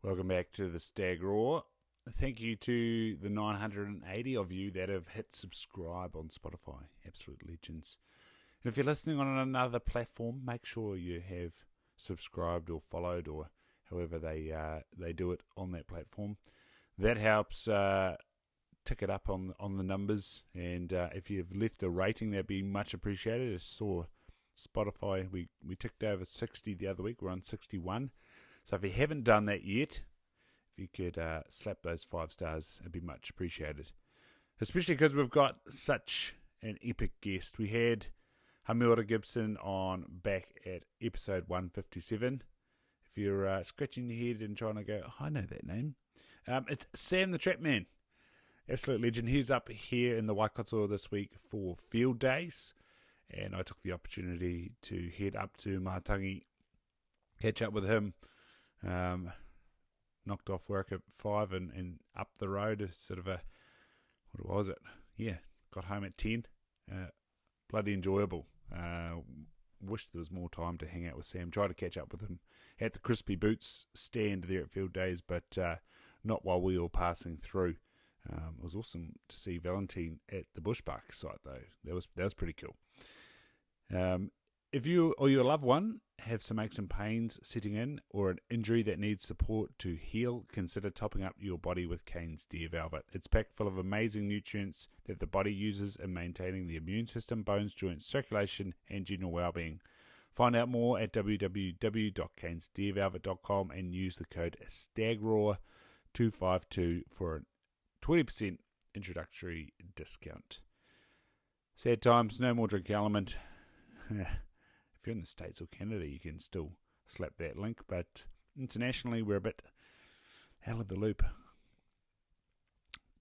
Welcome back to the Stag Roar. Thank you to the 980 of you that have hit subscribe on Spotify. Absolute legends. And if you're listening on another platform, make sure you have subscribed or followed or however they do it on that platform. That helps tick it up on the numbers. And if you've left a rating, that'd be much appreciated. I saw Spotify, we ticked over 60 the other week. We're on 61. So if you haven't done that yet, if you could slap those 5 stars, it'd be much appreciated. Especially because we've got such an epic guest. We had Hamiora Gibson on back at episode 157. If you're scratching your head and trying to go, I know that name. It's Sam the Trap Man. Absolute legend. He's up here in the Waikato this week for field days. And I took the opportunity to head up to Mahatangi, catch up with him. Knocked off work at 5 and up the road. Sort of what was it? Yeah, got home at 10. Bloody enjoyable. Wish there was more time to hang out with Sam. Tried to catch up with him at the Crispy Boots stand there at Field Days, but not while we were passing through. It was awesome to see Valentine at the Bushbuck site though. That was pretty cool. If you or your loved one have some aches and pains setting in or an injury that needs support to heal, consider topping up your body with Cane's Deer Velvet. It's packed full of amazing nutrients that the body uses in maintaining the immune system, bones, joints, circulation, and general well-being. Find out more at www.canesdeervelvet.com and use the code STAGROAR252 for a 20% introductory discount. Sad times, no more drink element. If you're in the States or Canada, you can still slap that link, but internationally, we're a bit out of the loop.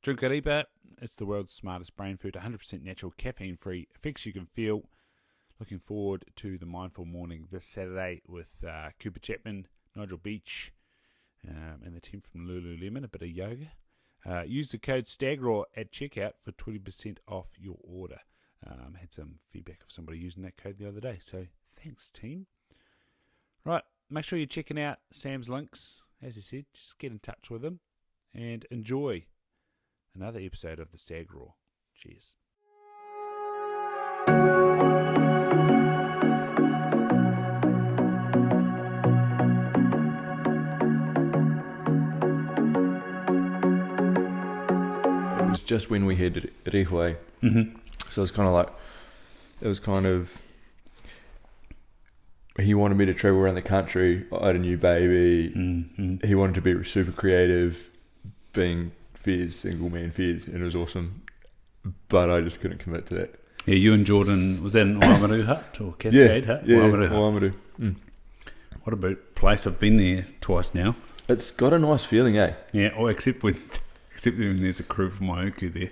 Drinkaripa, it's the world's smartest brain food, 100% natural, caffeine-free, effects you can feel. Looking forward to the Mindful Morning this Saturday with Cooper Chapman, Nigel Beach, and the team from Lululemon, a bit of yoga. Use the code STAGRAW at checkout for 20% off your order. Had some feedback of somebody using that code the other day, so thanks, team. Right, make sure you're checking out Sam's links. As he said, just get in touch with him and enjoy another episode of the Stag Roar. Cheers. It was just when we had Rehoi. Mm-hmm. So it was kind of, he wanted me to travel around the country. I had a new baby. Mm-hmm. He wanted to be super creative, being Fez, single man Fez, and it was awesome. But I just couldn't commit to that. Yeah, you and Jordan, was that in Oamaru Hut or Cascade Hut? Yeah, Oamaru Hut. Oamaru. What about place? I've been there twice now. It's got a nice feeling, eh? Yeah, except when there's a crew from Waiuku there.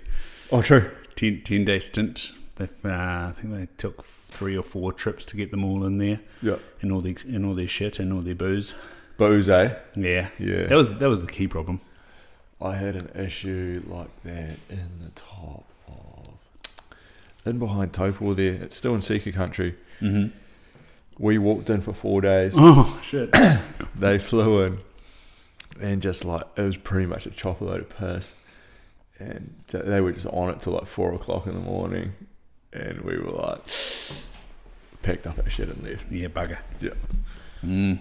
Oh, true. 10-day stint. I think they took 3 or 4 trips to get them all in there. Yeah. And all their shit and all their booze. Booze, eh? Yeah. Yeah. That was the key problem. I had an issue like that in the top of, in behind Topol there. It's still in Sika country. Mm-hmm. We walked in for 4 days. Oh shit! They flew in, and just like it was pretty much a chopper load of piss. And they were just on it till like 4 o'clock in the morning, and we were like packed up our shit and left. Yeah, bugger. Yeah. Yeah.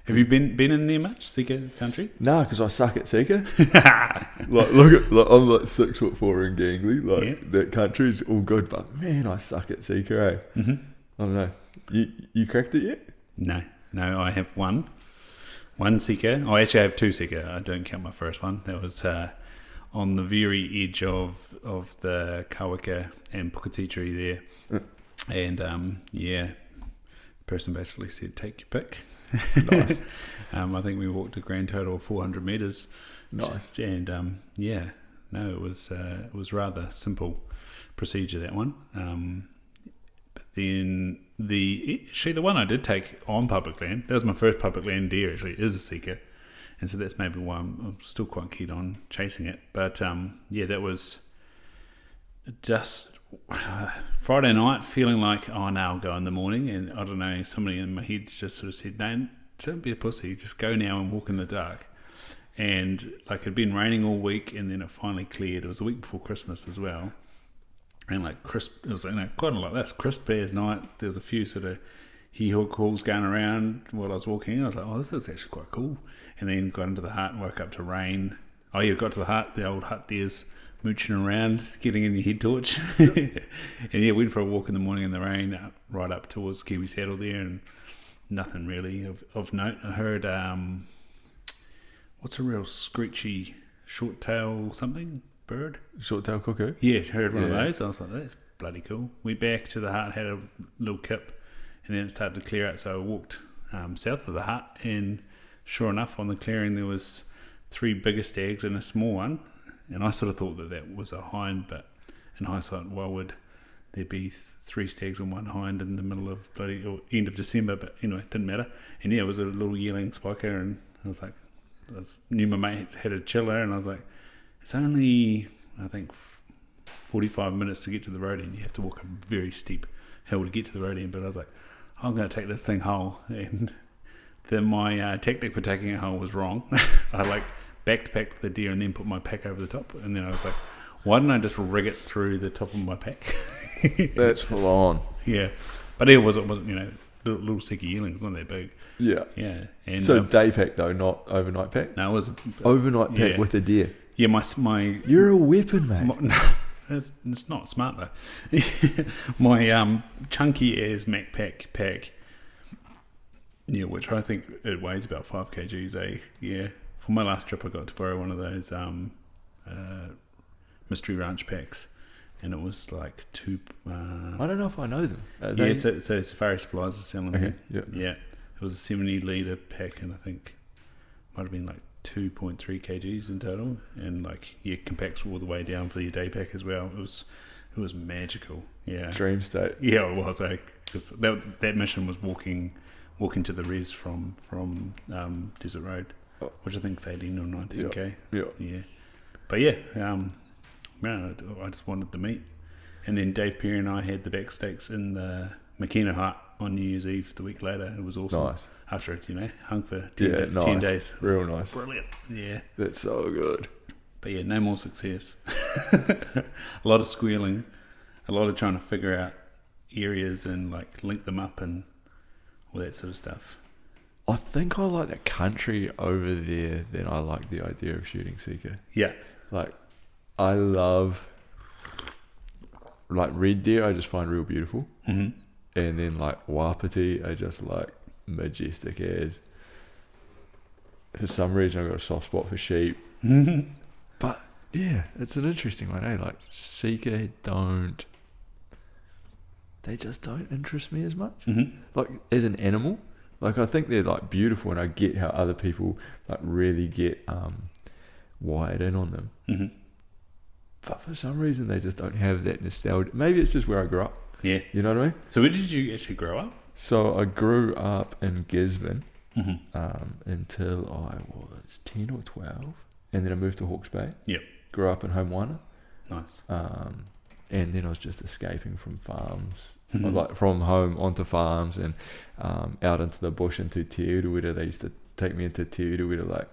Have you been in there much, Sika country? No, because I suck at Sika. I'm like 6'4" and gangly. That country's all good, but man, I suck at Sika. Eh? Mm-hmm. I don't know. You cracked it yet? No, I have one Sika. I actually have 2 Sika. I don't count my first one. That was on the very edge of the Kawaka and Puketee there. And the person basically said, take your pick. Nice. I think we walked a grand total of 400 metres. Nice. And it was rather simple procedure, that one. But then the one I did take on public land, that was my first public land deer actually, is a Sika. And so that's maybe why I'm still quite keen on chasing it. But that was just Friday night feeling like, oh, now I'll go in the morning. And I don't know, somebody in my head just sort of said, no, don't be a pussy. Just go now and walk in the dark. And like it'd been raining all week, and then it finally cleared. It was a week before Christmas as well, and like crisp. It was quite like this, crisp as night. There was a few sort of hee-haw calls going around while I was walking. I was like, oh, this is actually quite cool. And then got into the hut and woke up to rain. Oh yeah, got to the hut. The old hut there's mooching around, getting in your head torch. And yeah, went for a walk in the morning in the rain, right up towards Kiwi Saddle there, and nothing really of note. I heard what's a real screechy short tail something bird? Short tail cuckoo? Yeah, heard one of those. I was like, that's bloody cool. Went back to the hut, had a little kip, and then it started to clear out. So I walked south of the hut, and sure enough, on the clearing there was 3 bigger stags and a small one. And I sort of thought that was a hind, but in hindsight, why would there be 3 stags and 1 hind in the middle of or end of December? But anyway, it didn't matter. And yeah, it was a little yearling spiker, and I was like, knew my mate had a chiller, and I was like, it's only, I think, 45 minutes to get to the road, and you have to walk a very steep hill to get to the road end. But I was like, I'm going to take this thing whole, and my tactic for taking it whole was wrong. I like backpacked the deer and then put my pack over the top, and then I was like, why didn't I just rig it through the top of my pack? That's full on. Yeah, but it wasn't little sicky yearlings, not that big. Yeah. And so day pack though, not overnight pack. No, it was overnight pack with a deer. Yeah, my you're a weapon, mate. It's not smart though. My chunky as Mac pack. Yeah, which I think it weighs about 5 kgs. Yeah. For my last trip, I got to borrow one of those mystery ranch packs, and it was like 2. I don't know if I know them. Yeah, so Safari Supplies is selling them. Yeah. It was a 70 litre pack, and I think might have been like 2.3 kgs in total, and like compacts all the way down for your day pack as well. It was magical. Yeah, dream state. Yeah, it was. Because that mission was walking to the res from Desert Road, which I think is 18 or 19k. Yeah. But yeah, I just wanted to meet, and then Dave Perry and I had the back stakes in the Makina hut on New Year's Eve the week later. It was awesome. Nice. After it, hung for 10 days. Real nice. Brilliant. Yeah. That's so good. But yeah, no more success. A lot of squealing, a lot of trying to figure out areas and like link them up and all that sort of stuff. I think I like the country over there than I like the idea of shooting sika. Yeah. Like, I love, like, red deer I just find real beautiful. Mm-hmm. And then, like, wapiti I just like majestic as. For some reason I've got a soft spot for sheep. But, yeah, it's an interesting one, eh? Like, sika they just don't interest me as much. Mm-hmm. Like, as an animal. Like, I think they're, like, beautiful, and I get how other people, like, really get wired in on them. Mm-hmm. But for some reason, they just don't have that nostalgia. Maybe it's just where I grew up. Yeah. You know what I mean? So where did you actually grow up? So I grew up in Gibson mm-hmm. Until I was 10 or 12. And then I moved to Hawke's Bay. Yep. Grew up in Hamiora. Nice. And then I was just escaping from farms. Mm-hmm. Like from home onto farms and out into the bush into Te Urewera. They used to take me into Te Urewera like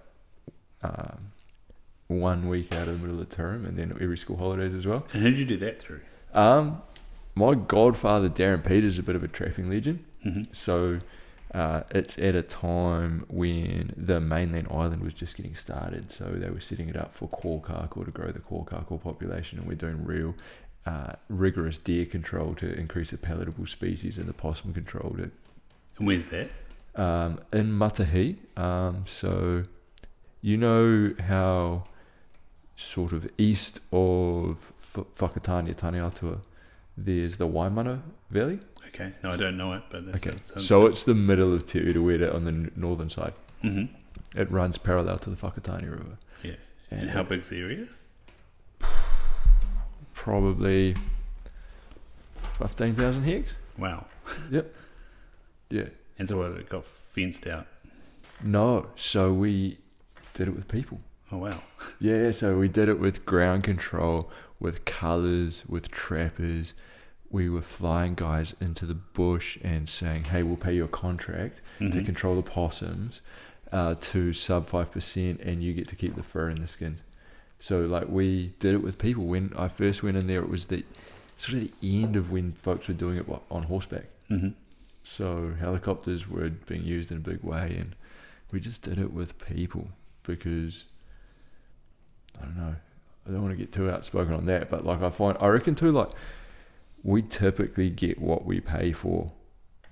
1 week out of the middle of the term, and then every school holidays as well. And who did you do that through? My godfather Darren Peters is a bit of a trapping legend. Mm-hmm. So it's at a time when the mainland island was just getting started. So they were setting it up for kōkako to grow the kōkako population, and we're doing real rigorous deer control to increase the palatable species and the possum control. And where's that? In Matahi. So you know how sort of east of Whakatania, Taneatua, there's the Waimana Valley. Okay, no, I don't know it, but okay. So it's the middle of Te Urewera on the northern side. Mm-hmm. It runs parallel to the Whakatania River. Yeah. And how big's the area? Probably 15,000 hectares. Wow. Yep. Yeah. And so it got fenced out? No, so we did it with people. Oh, wow. Yeah, so we did it with ground control, with colours, with trappers, we were flying guys into the bush and saying, hey, we'll pay you a contract to control the possums to sub 5%, and you get to keep the fur and the skins. So like we did it with people. When I first went in there, it was the sort of the end of when folks were doing it on horseback. So helicopters were being used in a big way, and we just did it with people because, I don't know, I don't want to get too outspoken on that, but like I reckon too, like we typically get what we pay for,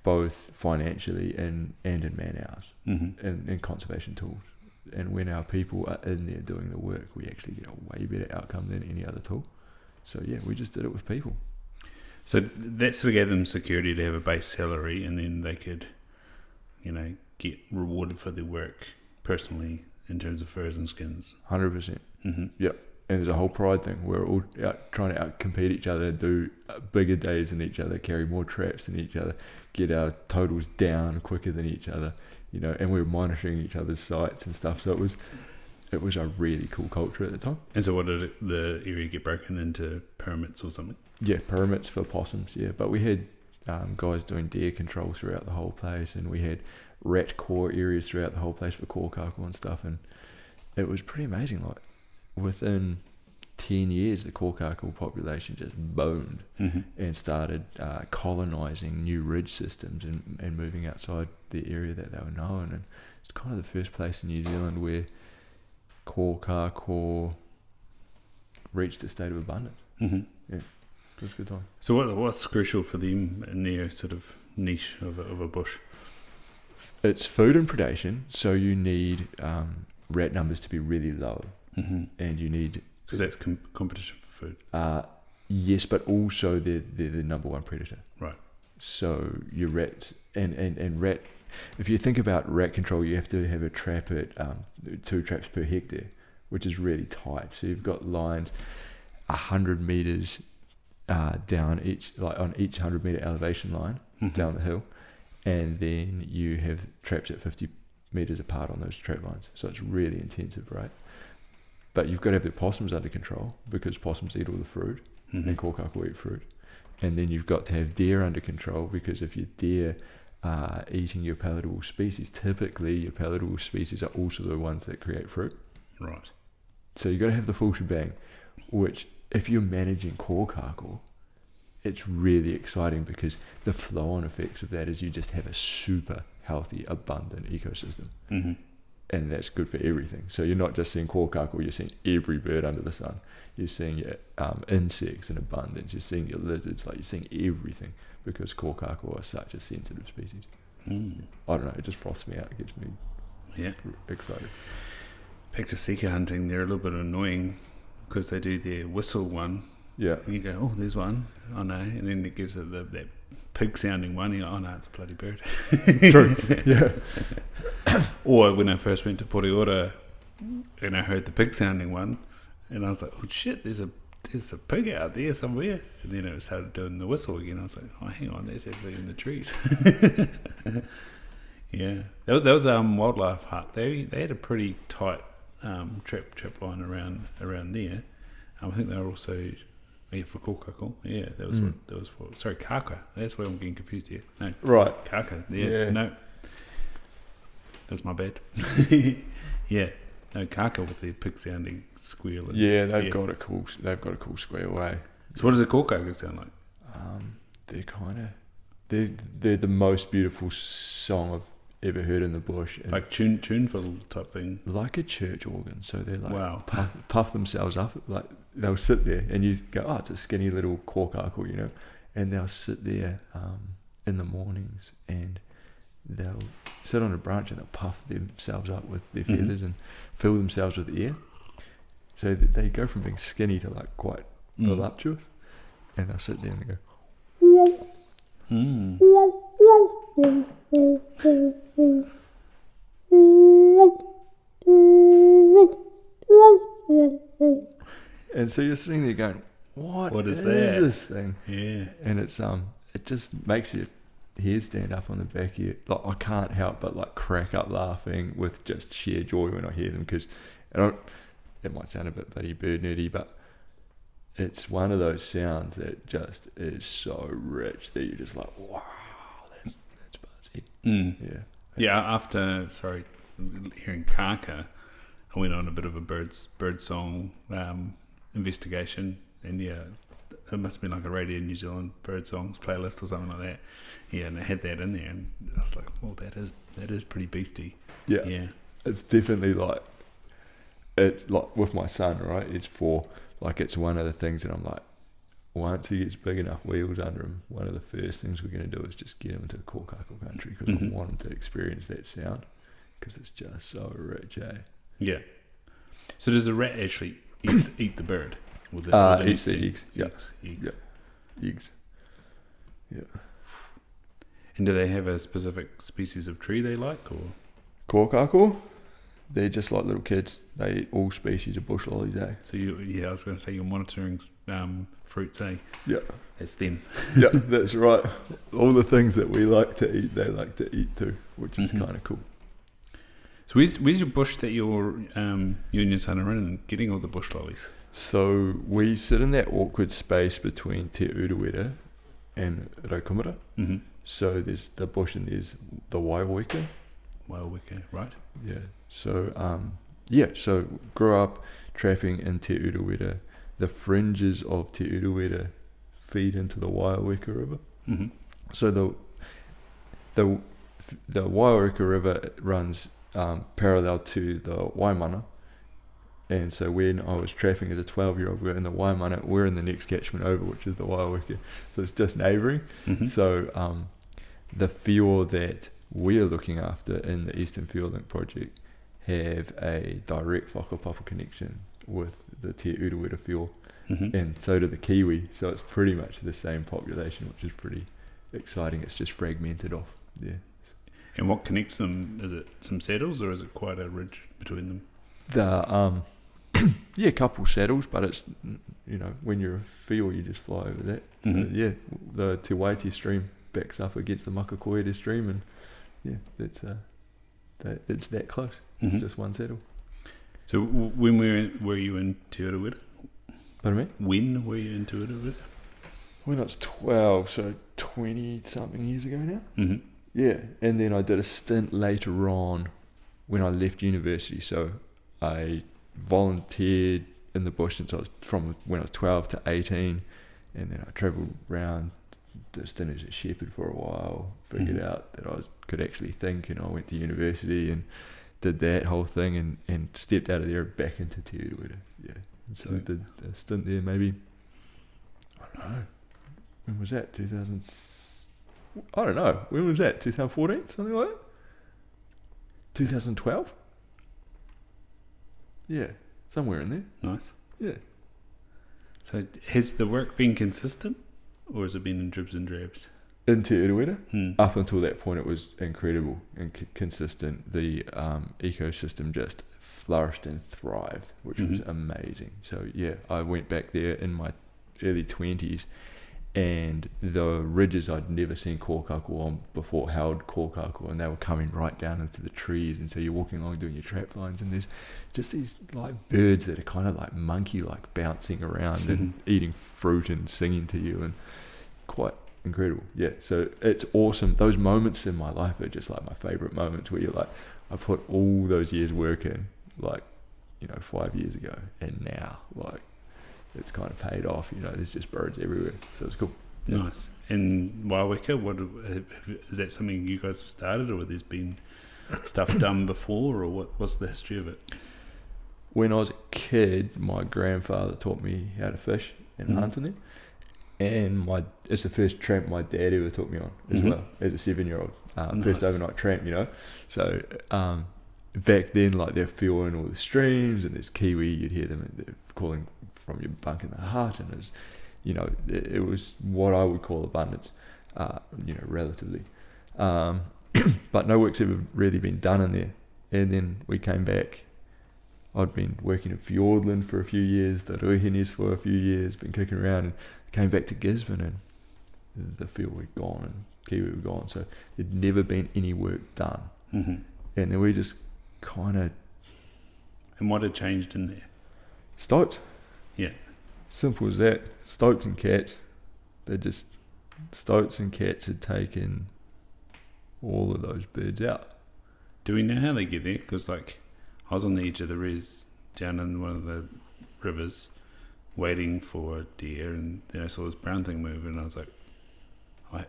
both financially and in man hours and conservation tools. And when our people are in there doing the work, we actually get a way better outcome than any other tool. So yeah, we just did it with people. So that sort of gave them security to have a base salary, and then they could, get rewarded for their work personally in terms of furs and skins. 100%. Yep. And there's a whole pride thing. We're all out trying to compete each other, do bigger days than each other, carry more traps than each other, get our totals down quicker than each other, and we were monitoring each other's sites and stuff. So it was a really cool culture at the time. And so what did the area get broken into pyramids or something? Yeah, pyramids for possums, yeah. But we had guys doing deer control throughout the whole place, and we had rat core areas throughout the whole place for kōkako and stuff, and it was pretty amazing. Like within 10 years, the kōkako population just boomed and started colonising new ridge systems and moving outside the area that they were known. And it's kind of the first place in New Zealand where kōkako reached a state of abundance. Yeah, it was a good time. So what's crucial for them in their sort of niche of a bush? It's food and predation. So you need rat numbers to be really low, and you need... Because that's competition for food. Yes, but also they're the number one predator. Right. So your rats and rat... If you think about rat control, you have to have a trap at 2 traps per hectare, which is really tight. So you've got lines 100 metres down on each 100 metre elevation line down the hill, and then you have traps at 50 metres apart on those trap lines. So it's really intensive, right? But you've got to have the possums under control, because possums eat all the fruit and kōkako eat fruit. And then you've got to have deer under control, because if your deer are eating your palatable species, typically your palatable species are also the ones that create fruit. Right. So you've got to have the full shebang, which if you're managing kōkako, it's really exciting, because the flow-on effects of that is you just have a super healthy, abundant ecosystem. And that's good for everything. So you're not just seeing kōkako, you're seeing every bird under the sun. You're seeing your insects in abundance. You're seeing your lizards. Like, you're seeing everything, because kōkako are such a sensitive species. I don't know. It just frosts me out. It gets me excited. Back to seeker hunting, they're a little bit annoying because they do their whistle one. Yeah. And you go, oh, there's one. Oh, no. And then it gives it that pig-sounding one. You go, oh, no, it's a bloody bird. True. Yeah. Or when I first went to Poreora and I heard the pig-sounding one, and I was like, oh, shit, there's a pig out there somewhere. And then it started doing the whistle again. I was like, oh, hang on, that's actually in the trees. Yeah. That was Wildlife Hut. They had a pretty tight trap line around there. I think they were also... Yeah, for kōkako. Yeah, that was for... Sorry, kāka. That's where I'm getting confused here. No. Right. Kāka. Yeah. No. That's my bad. Yeah. No, kāka with the pig-sounding squeal. They've got a cool squeal way. So what does a kōkako sound like? They're kind of... They're the most beautiful song I've ever heard in the bush. And like tuneful type thing? Like a church organ. So they're like... Wow. Puff themselves up. Like, they'll sit there and you go, oh, it's a skinny little kōkako, and they'll sit there in the mornings and they'll sit on a branch and they'll puff themselves up with their feathers and fill themselves with air. So they go from being skinny to like quite voluptuous, and they'll sit there and go, and so you're sitting there going, what is this thing? Yeah. And it's it just makes your hair stand up on the back of your... Like, I can't help but like crack up laughing with just sheer joy when I hear them, because it might sound a bit bloody bird nerdy, but it's one of those sounds that just is so rich that you're just like, wow, that's buzzy. Yeah. Yeah, after hearing Kaka, I went on a bit of a bird song investigation, and yeah, it must have been like a Radio New Zealand bird songs playlist or something like that. Yeah, and it had that in there, and I was like, well, that is pretty beastie. Yeah. It's definitely like, it's like with my son, right? It's 4. Like, it's one of the things that I'm like, once he gets big enough wheels under him, one of the first things we're going to do is just get him into kōkako country, because I want him to experience that sound, because it's just so rich, eh? Yeah. So does the rat actually eat the bird? Eats the eggs. Eggs. Eggs. Yeah. And do they have a specific species of tree they like, or? Kōkako, they're just like little kids. They eat all species of bush lollies, eh? So I was going to say you're monitoring fruits, eh? Yeah. It's them. Yeah, that's right. All the things that we like to eat, they like to eat too, which is kind of cool. So where's your bush that you and your son are in, getting all the bush lollies? So we sit in that awkward space between Te Urewera and Raukumara. Mm-hmm. So there's the bush and there's the waiweka. Waiweka, right? Yeah. So so grew up trapping in Te Urewera. The fringes of Te Urewera feed into the Waiweka River. Mm-hmm. So the Waiweka River runs parallel to the Waimana. And so when I was trapping as a 12-year-old, we're in the Waimana, we're in the next catchment over, which is the Waiweka. So it's just neighbouring. Mm-hmm. So the fjord that we're looking after in the Eastern Fjord Link project have a direct whakapapa connection with the Te Urewera fjord. Mm-hmm. And so do the Kiwi. So it's pretty much the same population, which is pretty exciting. It's just fragmented off. Yeah. And what connects them? Is it some saddles, or is it quite a ridge between them? The a couple saddles, but it's, when you're a field, you just fly over that. Mm-hmm. So yeah, the Te Waiti stream backs up against the Makakoere stream, and yeah, it's that close. Mm-hmm. It's just one saddle. So when were you in Te Urewera? Pardon me? When were you in Te Urewera? When I was 12, so 20-something years ago now. Mm-hmm. Yeah, and then I did a stint later on when I left university. So I volunteered in the bush from when I was 12 to 18, and then I travelled around, did a stint as a shepherd for a while, figured out that I could actually think, and I went to university and did that whole thing, and stepped out of there back into Te Urewera. Yeah, and so I did a stint there maybe, I don't know, when was that, 2000, I don't know, when was that, 2014, something like that? 2012? Yeah, somewhere in there. Nice. Yeah. So has the work been consistent, or has it been in dribs and drabs? In Te Urewera, up until that point, it was incredible and consistent. The ecosystem just flourished and thrived, which was amazing. So yeah, I went back there in my early 20s, and the ridges I'd never seen kōkako on before held kōkako, and they were coming right down into the trees. And so you're walking along doing your trap lines, and there's just these like birds that are kind of like monkey-like, bouncing around and eating fruit and singing to you, and quite incredible. Yeah, so it's awesome. Those moments in my life are just like my favorite moments, where you're like, I put all those years work in, like, 5 years ago, and now like it's kind of paid off. There's just birds everywhere, so it's cool. Yeah. Nice. And Waiweka, is that something you guys have started, or there's been stuff done before, or what's the history of it? When I was a kid, my grandfather taught me how to fish and hunt in there. And it's the first tramp my dad ever took me on as well, as a 7-year-old. Nice. First overnight tramp, So back then, like, they're fueling all the streams, and there's kiwi, you'd hear them, and they're calling from your bunk in the hut, and it was what I would call abundance, relatively. But no work's ever really been done in there. And then we came back. I'd been working in Fiordland for a few years, the Ruihenes for a few years, been kicking around, and came back to Gisborne, and the field were gone and kiwi were gone, so there'd never been any work done. And then we just kind of... And what had changed in there? Stoked. Yeah. Simple as that. Stoats and cats. Stoats and cats had taken all of those birds out. Do we know how they get there? Because I was on the edge of the res down in one of the rivers waiting for a deer, and then I saw this brown thing move, and I was like, my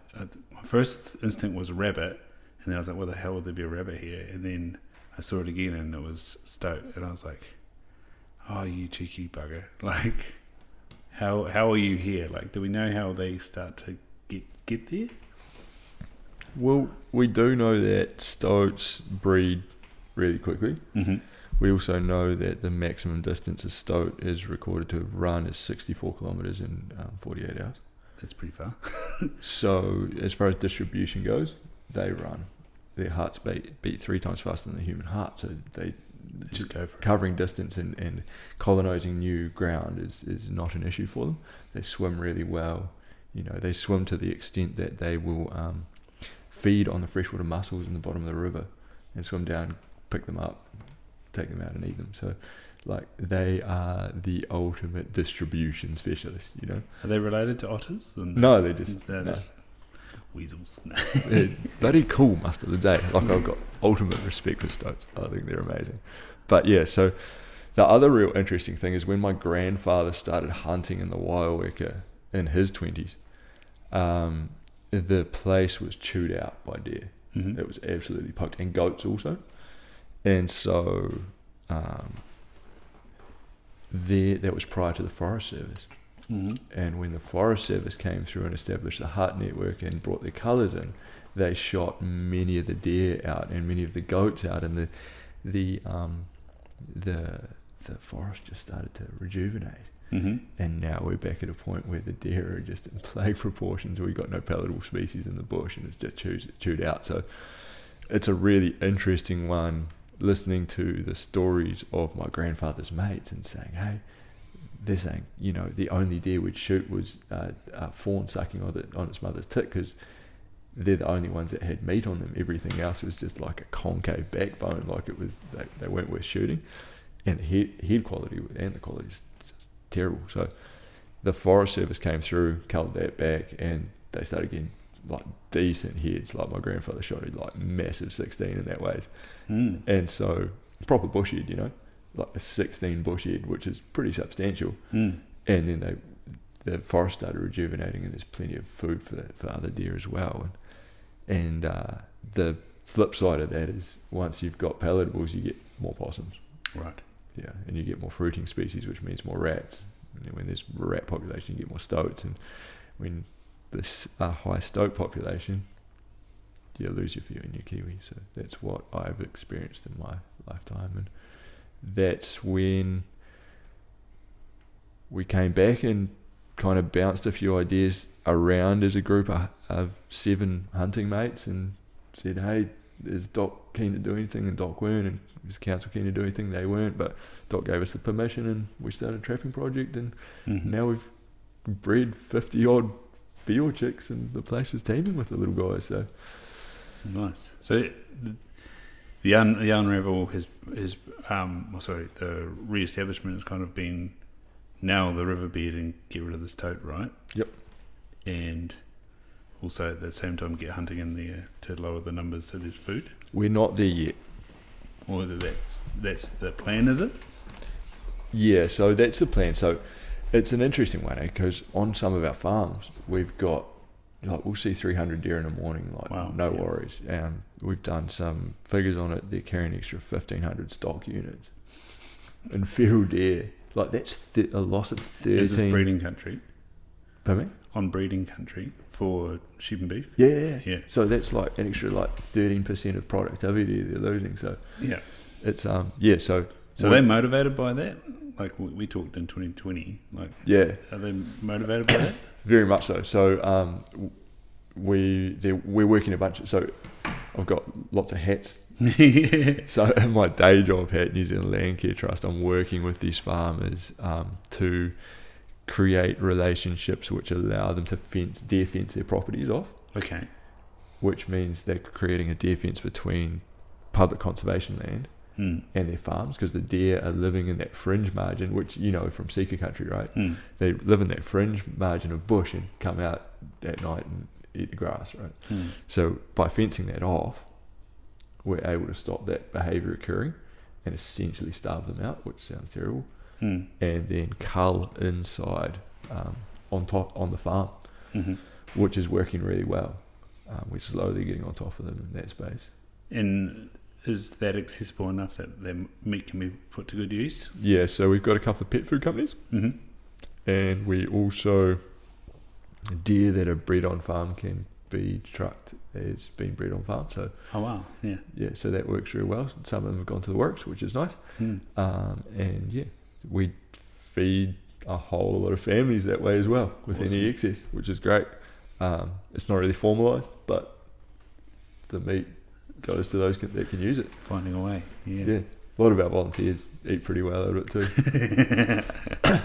first instinct was rabbit, and then I was like, what the hell would there be a rabbit here? And then I saw it again, and it was stoat, and I was like, oh, you cheeky bugger. How are you here? Do we know how they start to get there? Well, we do know that stoats breed really quickly. Mm-hmm. We also know that the maximum distance a stoat is recorded to have run is 64 kilometres in 48 hours. That's pretty far. So as far as distribution goes, they run. Their hearts beat 3 times faster than the human heart. So they just go for covering distance and colonising new ground is not an issue for them. They swim really well. They swim to the extent that they will feed on the freshwater mussels in the bottom of the river and swim down, pick them up, take them out and eat them. So they are the ultimate distribution specialists. Are they related to otters? No, they're just weasels. They're bloody cool, must have the day. I've got ultimate respect for stoats. I think they're amazing. But yeah, so the other real interesting thing is when my grandfather started hunting in the Waiaweka in his 20s, the place was chewed out by deer. Mm-hmm. It was absolutely poked, and goats also. And so that was prior to the Forest Service. Mm-hmm. And when the Forest Service came through and established the Hut Network and brought their colours in, they shot many of the deer out and many of the goats out, and the forest just started to rejuvenate. Mm-hmm. And now we're back at a point where the deer are just in plague proportions. We've got no palatable species in the bush, and it's just chewed out. So it's a really interesting one, listening to the stories of my grandfather's mates and saying, hey, they're saying, the only deer we'd shoot was a fawn sucking on its mother's tit, because they're the only ones that had meat on them. Everything else was just like a concave backbone, it was they weren't worth shooting. And the head quality and the quality is just terrible. So the Forest Service came through, culled that back, and they started getting decent heads. My grandfather shot a massive 16 in that ways. And so proper bush head, a 16 bush head, which is pretty substantial. And then the forest started rejuvenating, and there's plenty of food for other deer as well. And the flip side of that is once you've got palatables, you get more possums. Right. Yeah, and you get more fruiting species, which means more rats. And then when there's rat population, you get more stoats. And when there's a high stoat population, you lose your few and your kiwi. So that's what I've experienced in my lifetime. And that's when we came back and kind of bounced a few ideas around as a group of 7 hunting mates and said, hey, is Doc keen to do anything? And Doc weren't, and is council keen to do anything? They weren't, but Doc gave us the permission, and we started a trapping project, and now we've bred 50 odd field chicks, and the place is teeming with the little guys. So nice. So the unravel the re-establishment has kind of been now the riverbed and get rid of this toad, right? Yep. And also at the same time get hunting in there to lower the numbers so there's food. We're not there yet. Or that's the plan, is it? Yeah, so that's the plan. So it's an interesting one, because on some of our farms we've got we'll see 300 deer in the morning, no worries. We've done some figures on it. They're carrying an extra 1,500 stock units and feral deer. That's a loss of 13. Is this breeding country? Pardon me? On breeding country for sheep and beef? Yeah. So that's an extra 13% of productivity they're losing. So yeah, it's So they're motivated by that. We talked in 2020. Yeah, are they motivated by that? Very much so. So we're working a bunch. So I've got lots of hats. So in my day job at New Zealand Land Care Trust, I'm working with these farmers to create relationships which allow them to deer fence their properties off. Okay. Which means they're creating a deer fence between public conservation land and their farms, because the deer are living in that fringe margin, which you know from Seeker country, right? They live in that fringe margin of bush and come out at night and eat the grass, right? So by fencing that off, we're able to stop that behaviour occurring and essentially starve them out, which sounds terrible, and then cull inside on the farm, which is working really well. We're slowly getting on top of them in that space. And is that accessible enough that their meat can be put to good use? Yeah, so we've got a couple of pet food companies, and we also, deer that are bred on farm can be trucked as being bred on farm. So oh wow, yeah, so that works really well. Some of them have gone to the works, which is nice. And yeah, we feed a whole lot of families that way as well with any excess, which is great. It's not really formalised, but the meat goes to those that can use it. Finding a way, yeah. A lot of our volunteers eat pretty well out of it too.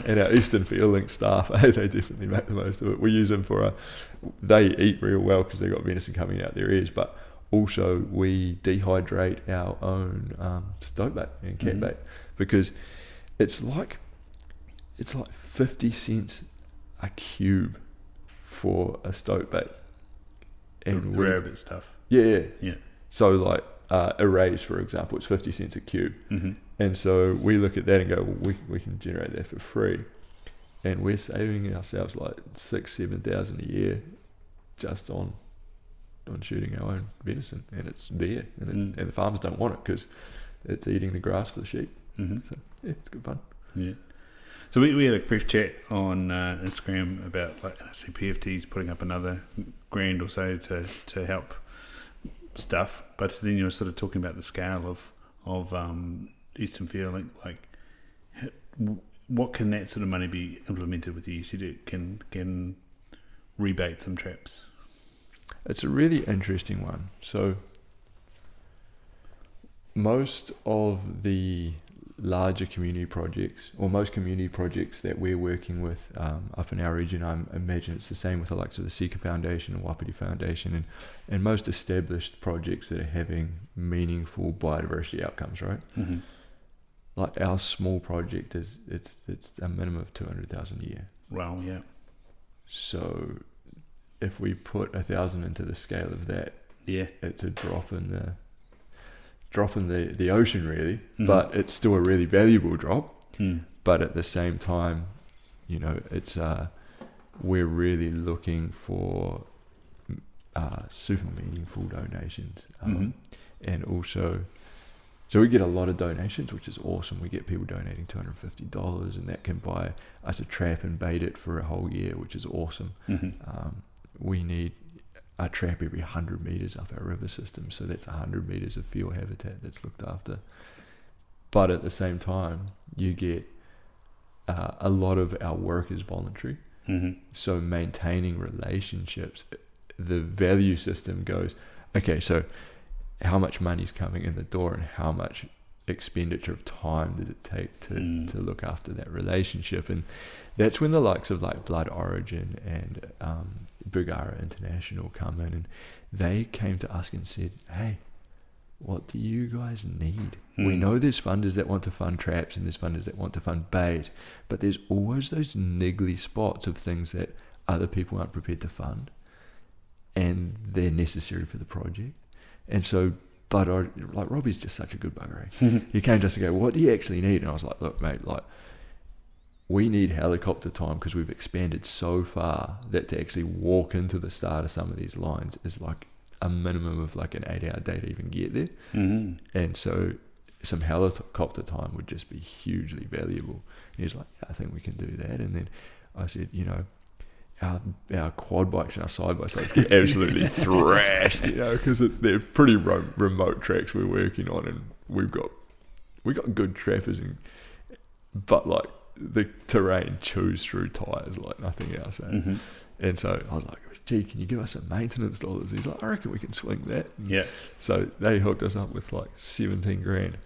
And our Eastern Field Link staff, they definitely make the most of it. We use them they eat real well because they've got venison coming out their ears, but also we dehydrate our own stoat bait and cat bait, because it's like 50 cents a cube for a stoat bait. And the rabbit stuff. Yeah. So like arrays, for example, it's 50 cents a cube. And so we look at that and go, well, we can generate that for free. And we're saving ourselves like 6,000-7,000 a year just on shooting our own venison. And it's there. And the farmers don't want it because it's eating the grass for the sheep. So yeah, it's good fun. Yeah. So we had a brief chat on Instagram about like PFT's putting up another grand or so to help stuff, but then you were sort of talking about the scale of Eastern Field Link. Like, what can that sort of money be implemented with? You said it can rebate some traps. It's a really interesting one. So most of the larger community projects, or most community projects that we're working with up in our region, I imagine it's the same with the likes of the Seeker Foundation and Wapiti Foundation and most established projects that are having meaningful biodiversity outcomes, right? Like our small project it's a minimum of 200,000 a year. Wow, yeah. So if we put 1,000 into the scale of that, it's a drop in the ocean, really, but it's still a really valuable drop. But at the same time, you know, it's we're really looking for super meaningful donations, and also, so we get a lot of donations, which is awesome. We get people donating $250, and that can buy us a trap and bait it for a whole year, which is awesome. We need a trap every 100 meters up our river system, so that's 100 meters of field habitat that's looked after. But at the same time, you get a lot of our work is voluntary, so maintaining relationships, the value system goes, okay, so how much money's coming in the door and how much expenditure of time does it take to look after that relationship? And that's when the likes of like Blood Origin and Bugara International come in, and they came to us and said, hey, what do you guys need? We know there's funders that want to fund traps and there's funders that want to fund bait, but there's always those niggly spots of things that other people aren't prepared to fund, and they're necessary for the project. And so like Robbie's just such a good bugger. He came to us and go, what do you actually need? And I was like, look, mate, like, we need helicopter time because we've expanded so far that to actually walk into the start of some of these lines is like a minimum of like an 8-hour day to even get there. And so some helicopter time would just be hugely valuable. And he's like, yeah, I think we can do that. And then I said, you know, our quad bikes and our side by sides get absolutely thrashed, you know, because they're pretty remote tracks we're working on, and we got good trappers, but like the terrain chews through tires like nothing else. And so I was like, gee, can you give us some maintenance dollars? He's like, I reckon we can swing that. Yeah. So they hooked us up with like 17 grand.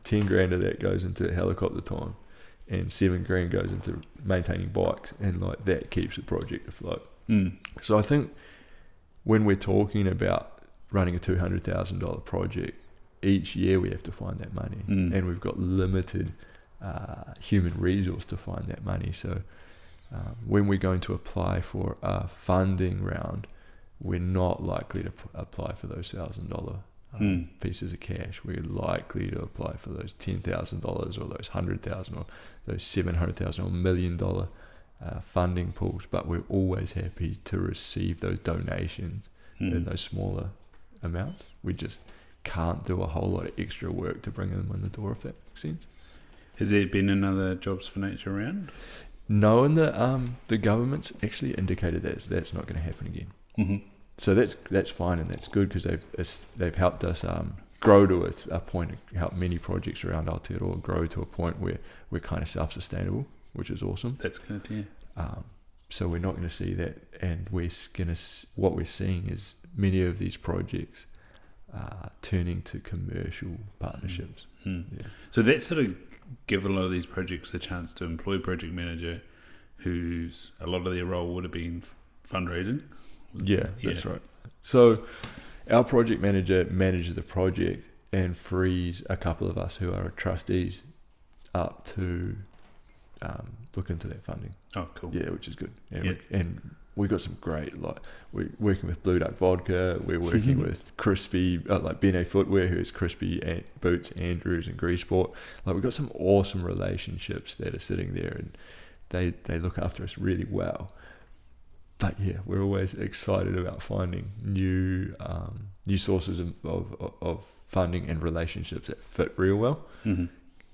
10 grand of that goes into helicopter time, and 7 grand goes into maintaining bikes, and like that keeps the project afloat. So I think when we're talking about running a $200,000 project, each year we have to find that money, and we've got limited human resource to find that money. So when we're going to apply for a funding round, we're not likely to apply for those $1,000 pieces of cash. We're likely to apply for those $10,000 or those $100,000 or those $700,000 or $1 million funding pools. But we're always happy to receive those donations in those smaller amounts. We just can't do a whole lot of extra work to bring them in the door, if that makes sense. Has there been another Jobs for Nature round? No, and the government's actually indicated that's not going to happen again. So that's fine, and that's good, because they've helped us grow to a point, help many projects around Aotearoa grow to a point where we're kind of self-sustainable, which is awesome. That's good, yeah. So we're not going to see that, and what we're seeing is many of these projects turning to commercial partnerships. Yeah. So that sort of give a lot of these projects the chance to employ a project manager whose a lot of their role would have been fundraising. That's right. So our project manager manages the project and frees a couple of us who are trustees up to look into that funding. Oh, cool. Yeah, which is good. And we got some great, like, we're working with Blue Duck Vodka, we're working with Crispy, like Bene Footwear, who is Crispy Boots, Andrews, and Greaseport. Like, we've got some awesome relationships that are sitting there, and they look after us really well. But yeah, we're always excited about finding new sources of funding and relationships that fit real well,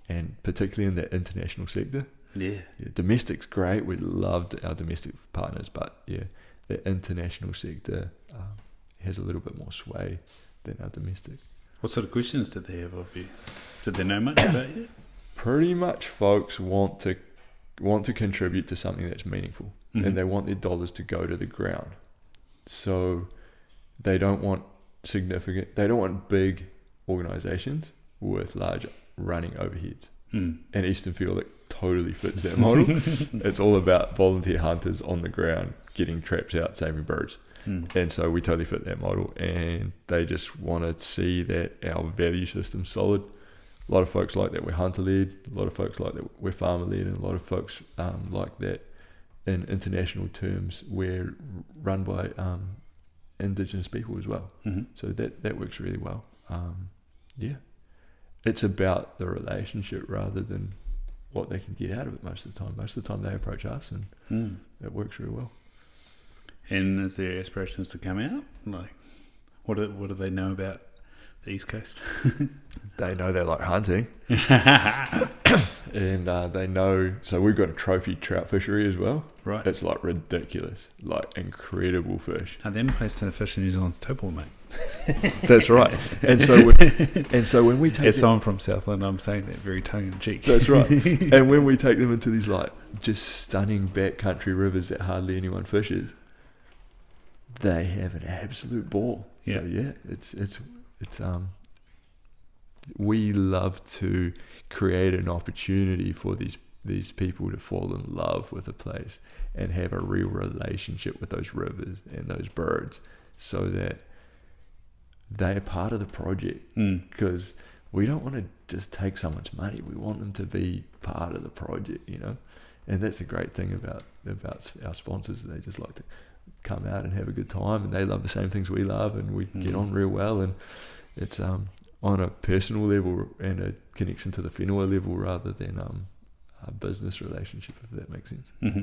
and particularly in the international sector. Yeah, domestic's great. We loved our domestic partners, but yeah, the international sector has a little bit more sway than our domestic. What sort of questions did they have of you? Did they know much about you? Pretty much, folks want to contribute to something that's meaningful, and they want their dollars to go to the ground. So they don't want big organisations with large running overheads. And Eastern Field totally fits that model. It's all about volunteer hunters on the ground getting traps out, saving birds. And so we totally fit that model, and they just want to see that our value system's solid. A lot of folks like that we're hunter-led, a lot of folks like that we're farmer-led, and a lot of folks like that in international terms we're run by Indigenous people as well. So that works really well. It's about the relationship rather than what they can get out of it most of the time. Most of the time they approach us, and it works really well. And is there aspirations to come out? Like, what do they know about the East Coast? They know they like hunting. And they know, so we've got a trophy trout fishery as well. Right. It's like ridiculous, like incredible fish. The only place to fish in New Zealand's taupo, mate. That's right. And so when we take as someone from Southland, I'm saying that very tongue in cheek. That's right. And when we take them into these like just stunning backcountry rivers that hardly anyone fishes, they have an absolute ball. Yeah. So yeah, it's we love to create an opportunity for these people to fall in love with a place and have a real relationship with those rivers and those birds, so that they're part of the project. Because we don't want to just take someone's money. We want them to be part of the project, you know. And that's the great thing about our sponsors. They just like to come out and have a good time, and they love the same things we love, and we get on real well. And it's on a personal level and a connection to the whenua level rather than a business relationship, if that makes sense. Yeah.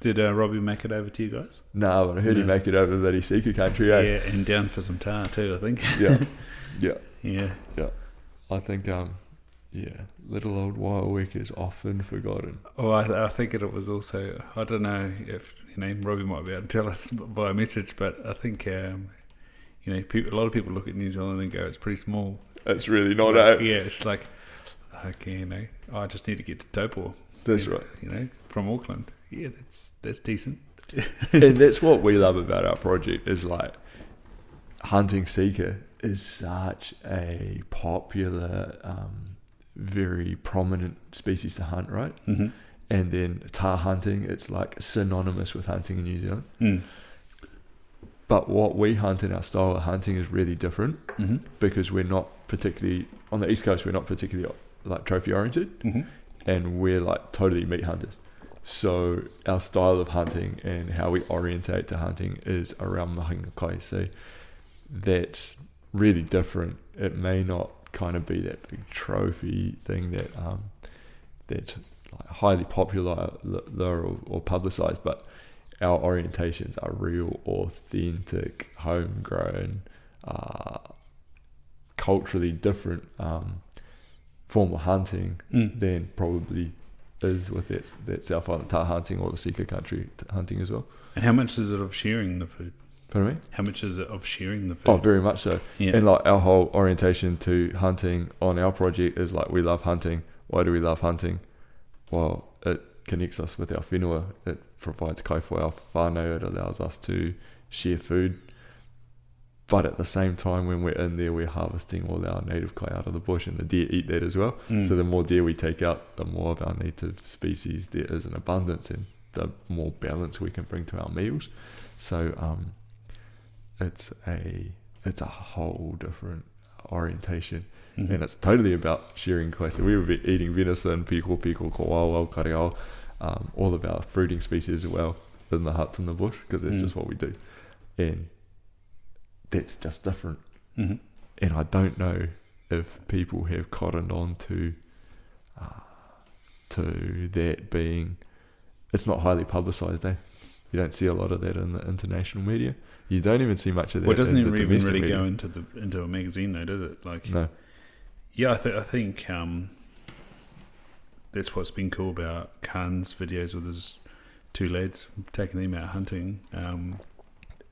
Did Robbie make it over to you guys? No, but I heard he make it over bloody Sika country, eh? Yeah, and down for some tar too, I think. Yeah. I think, little old Waiaweka is often forgotten. Oh, I think it was also, I don't know if, Robbie might be able to tell us by a message, but I think, a lot of people look at New Zealand and go, it's pretty small. It's really not, eh? Yeah, it's like, okay, I just need to get to Taupo. That's right. From Auckland. Yeah, that's decent. And that's what we love about our project, is like hunting sika is such a popular, very prominent species to hunt, right? And then tar hunting, it's like synonymous with hunting in New Zealand. But what we hunt in our style of hunting is really different because we're not particularly, on the East Coast, we're not particularly like trophy oriented and we're like totally meat hunters. So our style of hunting and how we orientate to hunting is around mahingakai. So that's really different. It may not kind of be that big trophy thing that that's like highly popular or publicized, but our orientations are real, authentic, homegrown, culturally different form of hunting than probably is with that South Island taha hunting or the Sika country hunting as well. And how much is it of sharing the food? Pardon me? How much is it of sharing the food? Oh, very much so. Yeah. And like our whole orientation to hunting on our project is like, we love hunting. Why do we love hunting? Well, it connects us with our whenua. It provides kai for our whānau. It allows us to share food. But at the same time, when we're in there, we're harvesting all our native kai out of the bush, and the deer eat that as well. So the more deer we take out, the more of our native species there is in abundance, and the more balance we can bring to our meals. So it's a whole different orientation. And it's totally about sharing kai. So we would be eating venison, piko, koawau, kareao, all of our fruiting species as well in the huts in the bush, because that's just what we do. And that's just different. And I don't know if people have cottoned on to that being, it's not highly publicised, eh? You don't see a lot of that in the international media. You don't even see much of that. Well, it doesn't in the even really media. go into a magazine though, does it? Like, no. Yeah, I think that's what's been cool about Khan's videos with his two lads taking them out hunting.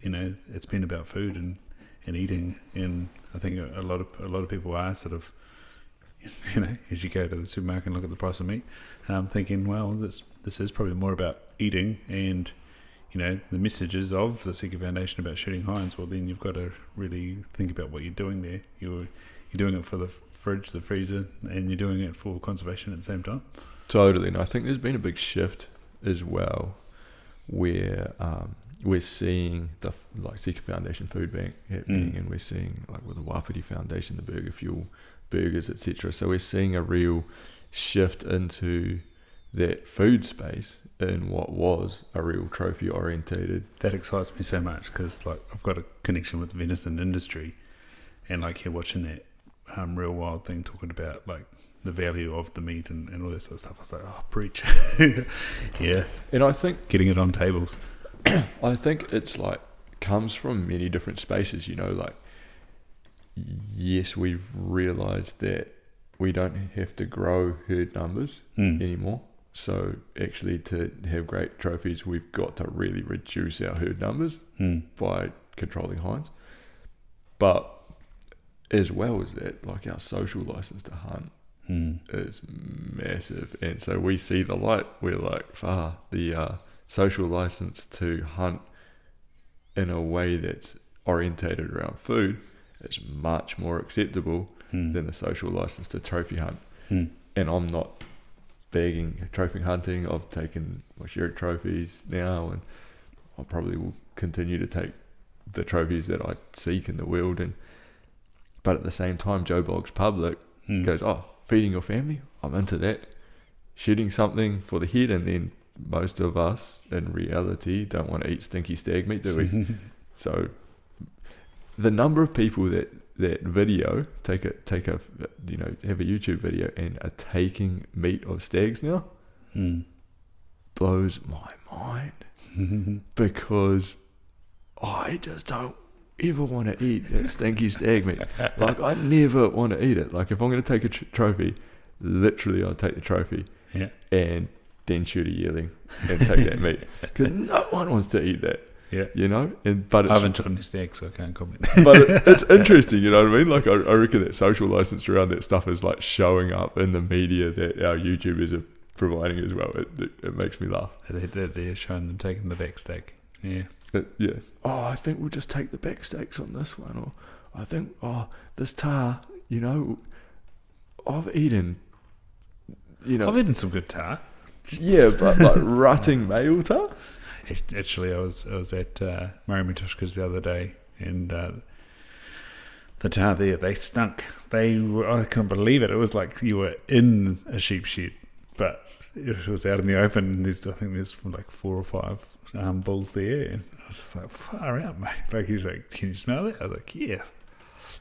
It's been about food and eating, and I think a lot of people are sort of, as you go to the supermarket and look at the price of meat, thinking, well, this is probably more about eating, and the messages of the Sika Foundation about shooting hinds. Well, then you've got to really think about what you're doing there. You're doing it for the fridge, the freezer, and you're doing it for conservation at the same time. Totally. And I think there's been a big shift as well, where we're seeing the Sika Foundation Food Bank happening, and we're seeing like with the Wapiti Foundation, the Burger Fuel burgers, etc. So we're seeing a real shift into that food space in what was a real trophy orientated. That excites me so much, because like I've got a connection with the venison industry, and like you're watching that Real Wild thing talking about like the value of the meat and all that sort of stuff. I was like, oh, preach. Yeah. And I think getting it on tables. I think it's like comes from many different spaces, like, yes, we've realized that we don't have to grow herd numbers anymore. So actually, to have great trophies, we've got to really reduce our herd numbers by controlling hinds. But as well as that, like our social license to hunt is massive. And so we see the light. We're like, the social license to hunt in a way that's orientated around food is much more acceptable than the social license to trophy hunt. And I'm not bagging trophy hunting. I've taken my share of trophies now, and I probably will continue to take the trophies that I seek in the world. But at the same time, Joe Blogg's public goes, feeding your family, I'm into that. Shooting something for the head, and then most of us in reality don't want to eat stinky stag meat, do we? So the number of people that video have a YouTube video and are taking meat of stags now blows my mind, because I just don't ever want to eat that stinky stag meat. Like, I never want to eat it. Like, if I'm going to take a trophy, literally I'll take the trophy and then shoot a yearling and take that meat, because no one wants to eat that. But I haven't shot any stag, so I can't comment. But it's interesting, you know what I mean? Like, I reckon that social license around that stuff is like showing up in the media that our YouTubers are providing as well. It makes me laugh. They're showing them taking the back steak. Yeah. Oh, I think we'll just take the back steaks on this one. Or I think, this tar, I've eaten some good tar. Yeah, but like rutting male tar. Actually, I was at Murray Matushka's the other day, and the tar there, they stunk. I couldn't believe it. It was like you were in a sheep shed, but it was out in the open. And I think there's like 4 or 5 bulls there, and I was just like, far out, mate. Like, he's like, can you smell it? I was like, yeah,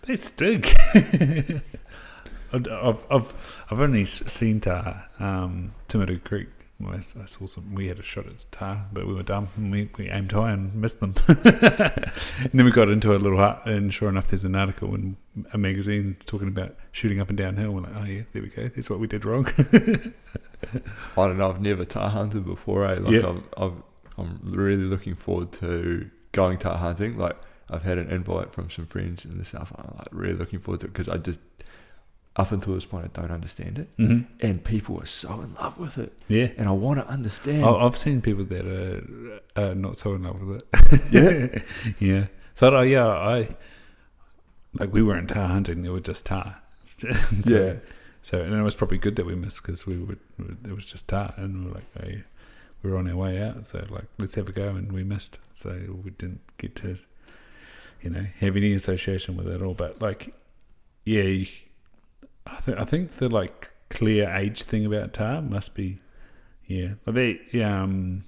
they stink. I've only seen tar, Timaru Creek. I saw some. We had a shot at tar, but we were dumb and we aimed high and missed them. And then we got into a little hut, and sure enough, there's an article in a magazine talking about shooting up and down hill. We're like, oh yeah, there we go. That's what we did wrong. I don't know. I've never tar hunted before. Like, yeah. I'm really looking forward to going tar hunting. Like, I've had an invite from some friends in the south. I'm like really looking forward to it because I just, up until this point, I don't understand it, and people are so in love with it. Yeah, and I want to understand. I've seen people that are not so in love with it. Yeah. So I like, we weren't tar hunting; they were just tar. So and it was probably good that we missed because it was just tar, and we were like, oh, yeah, we were on our way out. So like, let's have a go, and we missed. So we didn't get to, have any association with it at all. But like, yeah. I think the like clear age thing about tar must be, like the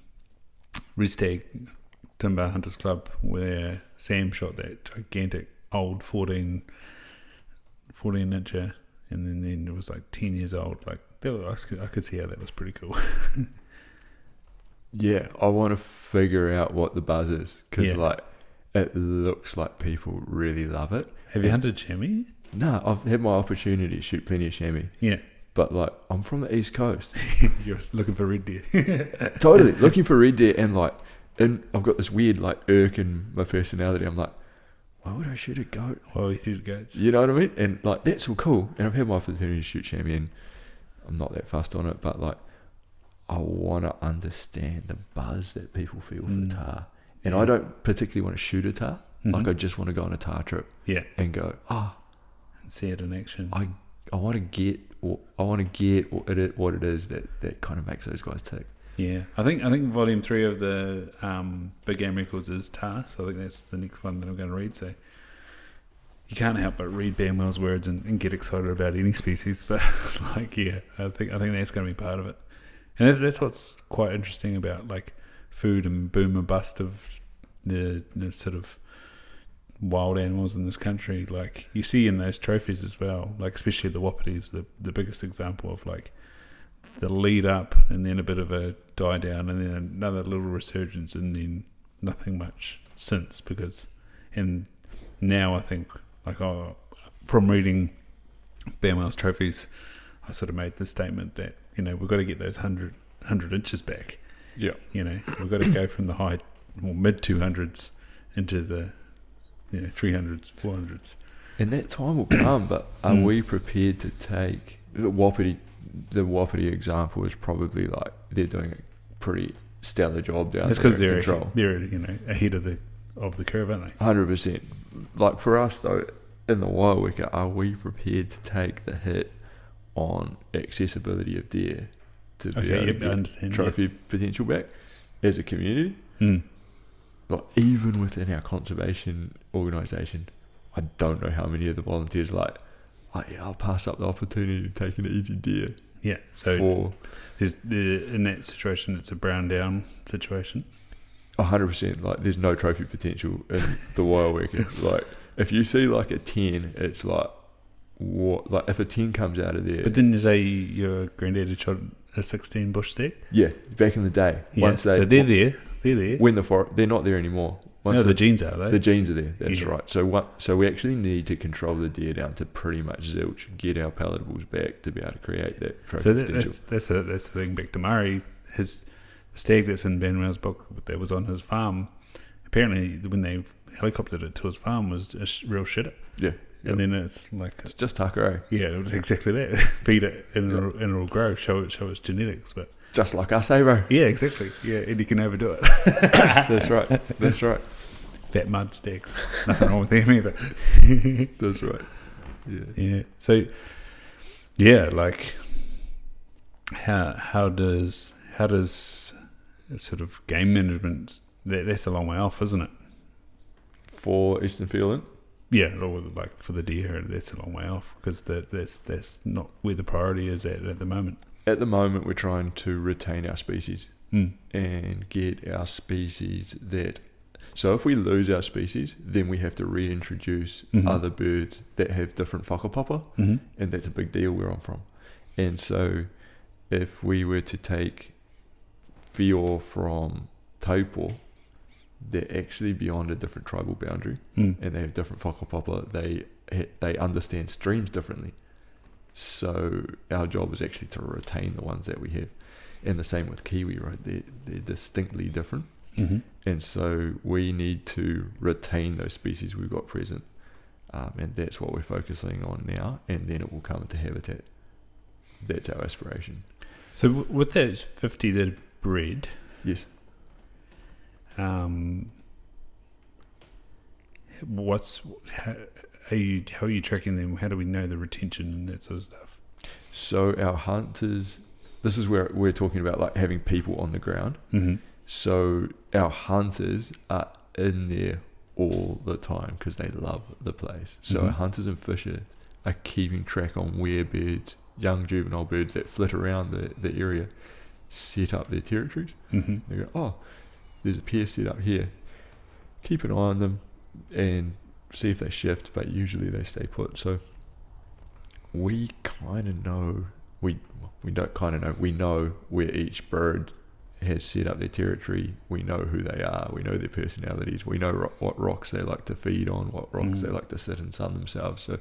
Ristag Timber Hunters Club where Sam shot that gigantic old 14 incher, and then it was like 10 years old. Like I could see how that was pretty cool. Yeah, I want to figure out what the buzz is because like it looks like people really love it. Have you hunted chamois? No, I've had my opportunity to shoot plenty of chamois. Yeah. But like, I'm from the East Coast. You're looking for red deer. Totally, looking for red deer, and like, I've got this weird like irk in my personality. I'm like, why would I shoot a goat? Why would you shoot goats? You know what I mean? And like, that's all cool. And I've had my opportunity to shoot chamois, and I'm not that fussed on it. But like, I want to understand the buzz that people feel for tar. And I don't particularly want to shoot a tar. Like, I just want to go on a tar trip. Yeah. And go, and see it in action. I want to get what it is that kind of makes those guys tick. Yeah, I think volume 3 of the Big Game Records is tar, so I think that's the next one that I'm going to read. So you can't help but read Bamwell's words and get excited about any species, but like, yeah, I think that's going to be part of it. And that's what's quite interesting about like food and boom and bust of the sort of wild animals in this country. Like, you see in those trophies as well, like especially the wapiti is the biggest example of like the lead up and then a bit of a die down and then another little resurgence and then nothing much since. And now I think like, from reading Bamwell's trophies, I sort of made the statement that we've got to get those 100 inches back. Yeah, we've got to go from the high or mid 200s into the 300s, 400s. And that time will come, but are we prepared to take the wapiti? The wapiti example is probably like they're doing a pretty stellar job down there. That's because they're ahead of the curve, aren't they? 100%. Like for us though, in the wild wicket, are we prepared to take the hit on accessibility of deer to be able to get trophy potential back as a community? Like, even within our conservation organisation, I don't know how many of the volunteers I'll pass up the opportunity to take an easy deer. Yeah, so in that situation, it's a brown down situation. 100%. Like, there's no trophy potential in the wild wicket. Like, if you see like a 10, it's like, what? Like, if a 10 comes out of there. But didn't you say your granddad had shot a 16 bush stag? Yeah, back in the day. Yeah, so they're there. They're there. When they're not there anymore. The genes are, though. The genes are there. That's right. So we actually need to control the deer down to pretty much zilch, get our palatables back to be able to create that trophy potential. That's the thing. Back to Murray, the stag that's in Bamwell's book that was on his farm. Apparently, when they helicoptered it to his farm, was a real shitter. Yeah. And then it's like it's just tucker, eh? Yeah, it was exactly that. Feed it and it'll grow. Show its genetics, but. Just like us, eh, bro? Yeah, exactly. Yeah, and you can overdo it. That's right. Fat mud stags. Nothing wrong with them either. That's right. Yeah. So, yeah, like, how does sort of game management, that's a long way off, isn't it? For Eastern Fiordland? Yeah, or like for the deer, that's a long way off because that's not where the priority is at the moment. At the moment, we're trying to retain our species Mm. and get our species that... So if we lose our species, then we have to reintroduce other birds that have different whakapapa, and that's a big deal where I'm from. And so if we were to take whio from Taupo, they're actually beyond a different tribal boundary, and they have different whakapapa. They understand streams differently. So our job is actually to retain the ones that we have. And the same with Kiwi, right? They're distinctly different. And so we need to retain those species we've got present. And that's what we're focusing on now. And then it will come into habitat. That's our aspiration. So with those 50 that are bred... Yes. How are you tracking them? How do we know the retention and that sort of stuff? So our hunters, this is where we're talking about like having people on the ground. So our hunters are in there all the time because they love the place. So our hunters and fishers are keeping track on where birds, young juvenile birds that flit around the area, set up their territories. They go, oh, there's a pair set up here. Keep an eye on them and see if they shift, but usually they stay put. So we kind of know, we don't kind of know, we know where each bird has set up their territory. We know who they are. We know their personalities. We know what rocks they like to feed on, what rocks they like to sit and sun themselves. So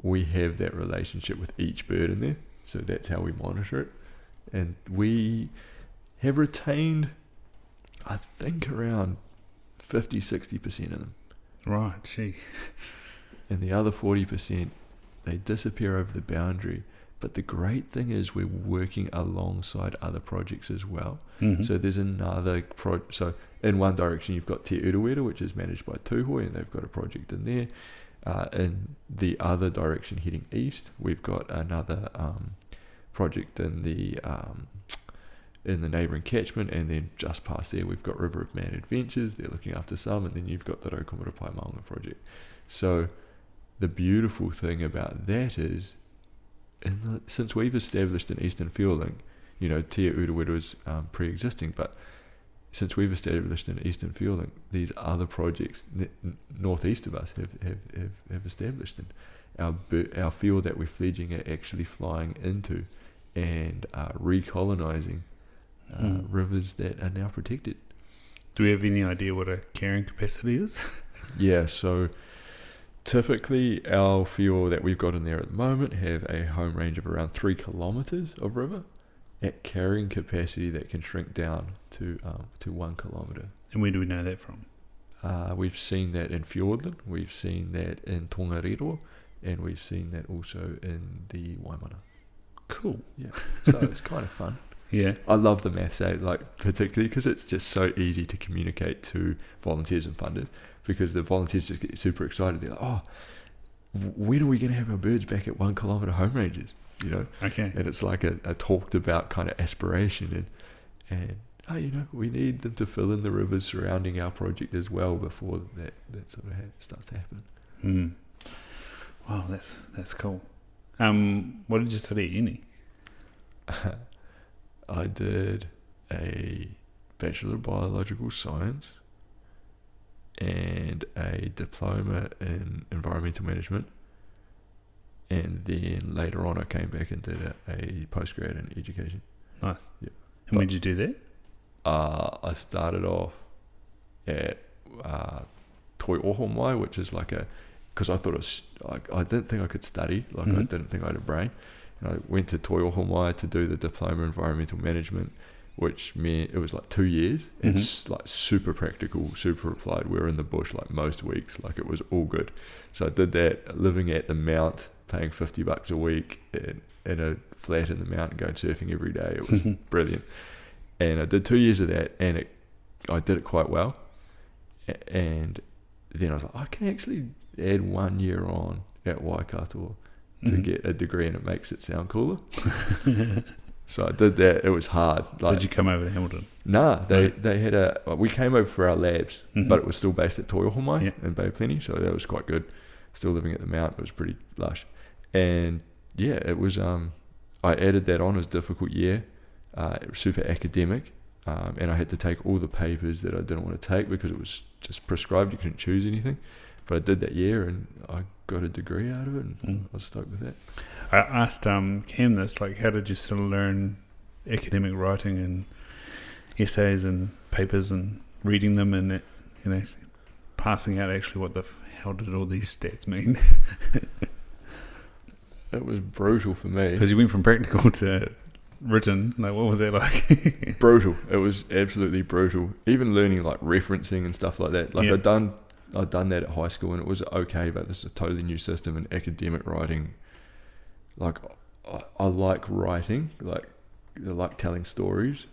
we have that relationship with each bird in there. So that's how we monitor it. And we have retained, I think, around 50-60% of them. Right, gee. And the other 40%, they disappear over the boundary. But the great thing is we're working alongside other projects as well. So there's another so in one direction you've got Te Urewera, which is managed by Tūhoi, and they've got a project in there. In the other direction heading east, we've got another project in the neighbouring catchment, and then just past there we've got River of Man Adventures. They're looking after some, and then you've got the Raukamara Pai Maunga project. So the beautiful thing about that is, since we've established in Eastern Fiordland, Te Urewera is pre-existing, but since we've established in Eastern Fiordland, these other projects northeast of us have established, and our field that we're fledging are actually flying into and recolonising rivers that are now protected. Do we have any idea what a carrying capacity is? Yeah, so typically our field that we've got in there at the moment have a home range of around 3 kilometres of river at carrying capacity that can shrink down to 1 kilometre. And where do we know that from? We've seen that in Fiordland, we've seen that in Tongariro, and we've seen that also in the Waimana. Cool. Yeah, so it's kind of fun. Yeah. I love the maths aid, particularly because it's just so easy to communicate to volunteers and funders, because the volunteers just get super excited. They're like, oh, when are we going to have our birds back at 1 kilometre home ranges? Okay. And it's like a talked about kind of aspiration, and we need them to fill in the rivers surrounding our project as well before that sort of starts to happen. Wow, that's cool. What did you study at uni? I did a Bachelor of Biological Science and a diploma in Environmental Management, and then later on I came back and did a postgrad in Education. Nice. Yeah. And when did you do that? I started off at Toi Oho Mai, which is because I thought it was I didn't think I could study, I didn't think I had a brain. And I went to Toi Oho Mai to do the diploma in Environmental Management, which meant it was 2 years. It's super practical, super applied. We were in the bush most weeks, it was all good. So I did that, living at the Mount, paying $50 a week in a flat in the mountain, going surfing every day. It was brilliant. And I did 2 years of that, and I did it quite well. And then I was like, I can actually add 1 year on at Waikato to get a degree, and it makes it sound cooler. So I did that. It was hard. So did you come over to Hamilton? Nah, they had we came over for our labs, but it was still based at Toihohomai in Bay Plenty, so that was quite good. Still living at the Mount, it was pretty lush. And yeah, it was, I added that on. It was a difficult year. It was super academic, and I had to take all the papers that I didn't want to take because it was just prescribed. You couldn't choose anything. But I did that year, and I got a degree out of it, and I was stoked with that. I asked Cam this, like, how did you sort of learn academic writing and essays and papers and reading them and, passing out actually what the hell did all these stats mean? It was brutal for me. Because you went from practical to written. Like, what was that like? Brutal. It was absolutely brutal. Even learning, like, referencing and stuff like that. Like, I'd done that at high school, and it was okay, but this is a totally new system, and academic writing, like, I like writing, like, I like telling stories,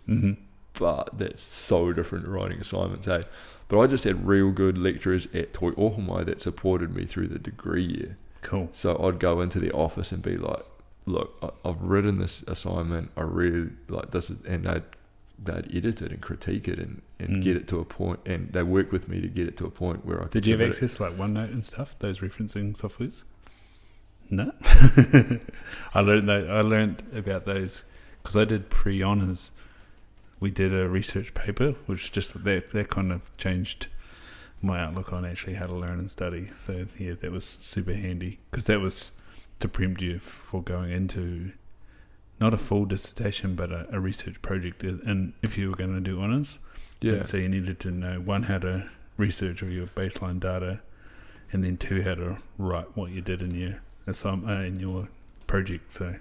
but that's so different to writing assignments, hey? But I just had real good lecturers at Toihohomai that supported me through the degree year. Cool. So I'd go into the office and be like, look, I've written this assignment, I really like this, and they'd edit it and critique it and get it to a point, and they work with me to get it to a point where I could. Did you have access to like OneNote and stuff, those referencing softwares? No. I learned about those because I did pre-honours. We did a research paper, which just that kind of changed my outlook on actually how to learn and study. So yeah, that was super handy because that was to prempt you for going into not a full dissertation, but a research project. And if you were going to do honours, so you needed to know, one, how to research all your baseline data, and then two, how to write what you did in your in your project. So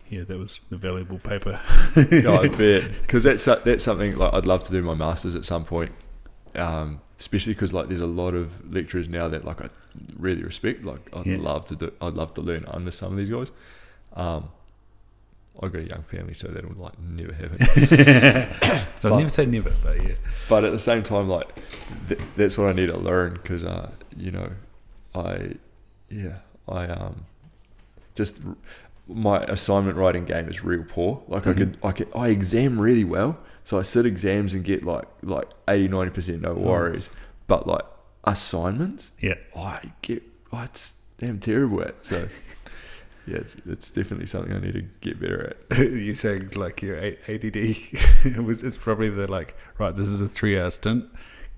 yeah, that was a valuable paper. I bet, because that's something like I'd love to do my masters at some point, especially because like there's a lot of lecturers now that like I really respect. Like I'd love to learn under some of these guys. I've got a young family, so that will like never happen. I'll never say never, but yeah. But at the same time, like that's what I need to learn because just my assignment writing game is real poor. Like I exam really well, so I sit exams and get like 80-90% no worries. But like assignments, it's damn terrible at. So. Yeah, it's definitely something I need to get better at. You saying like your ADD, it's probably the like, right, this is a 3-hour stint,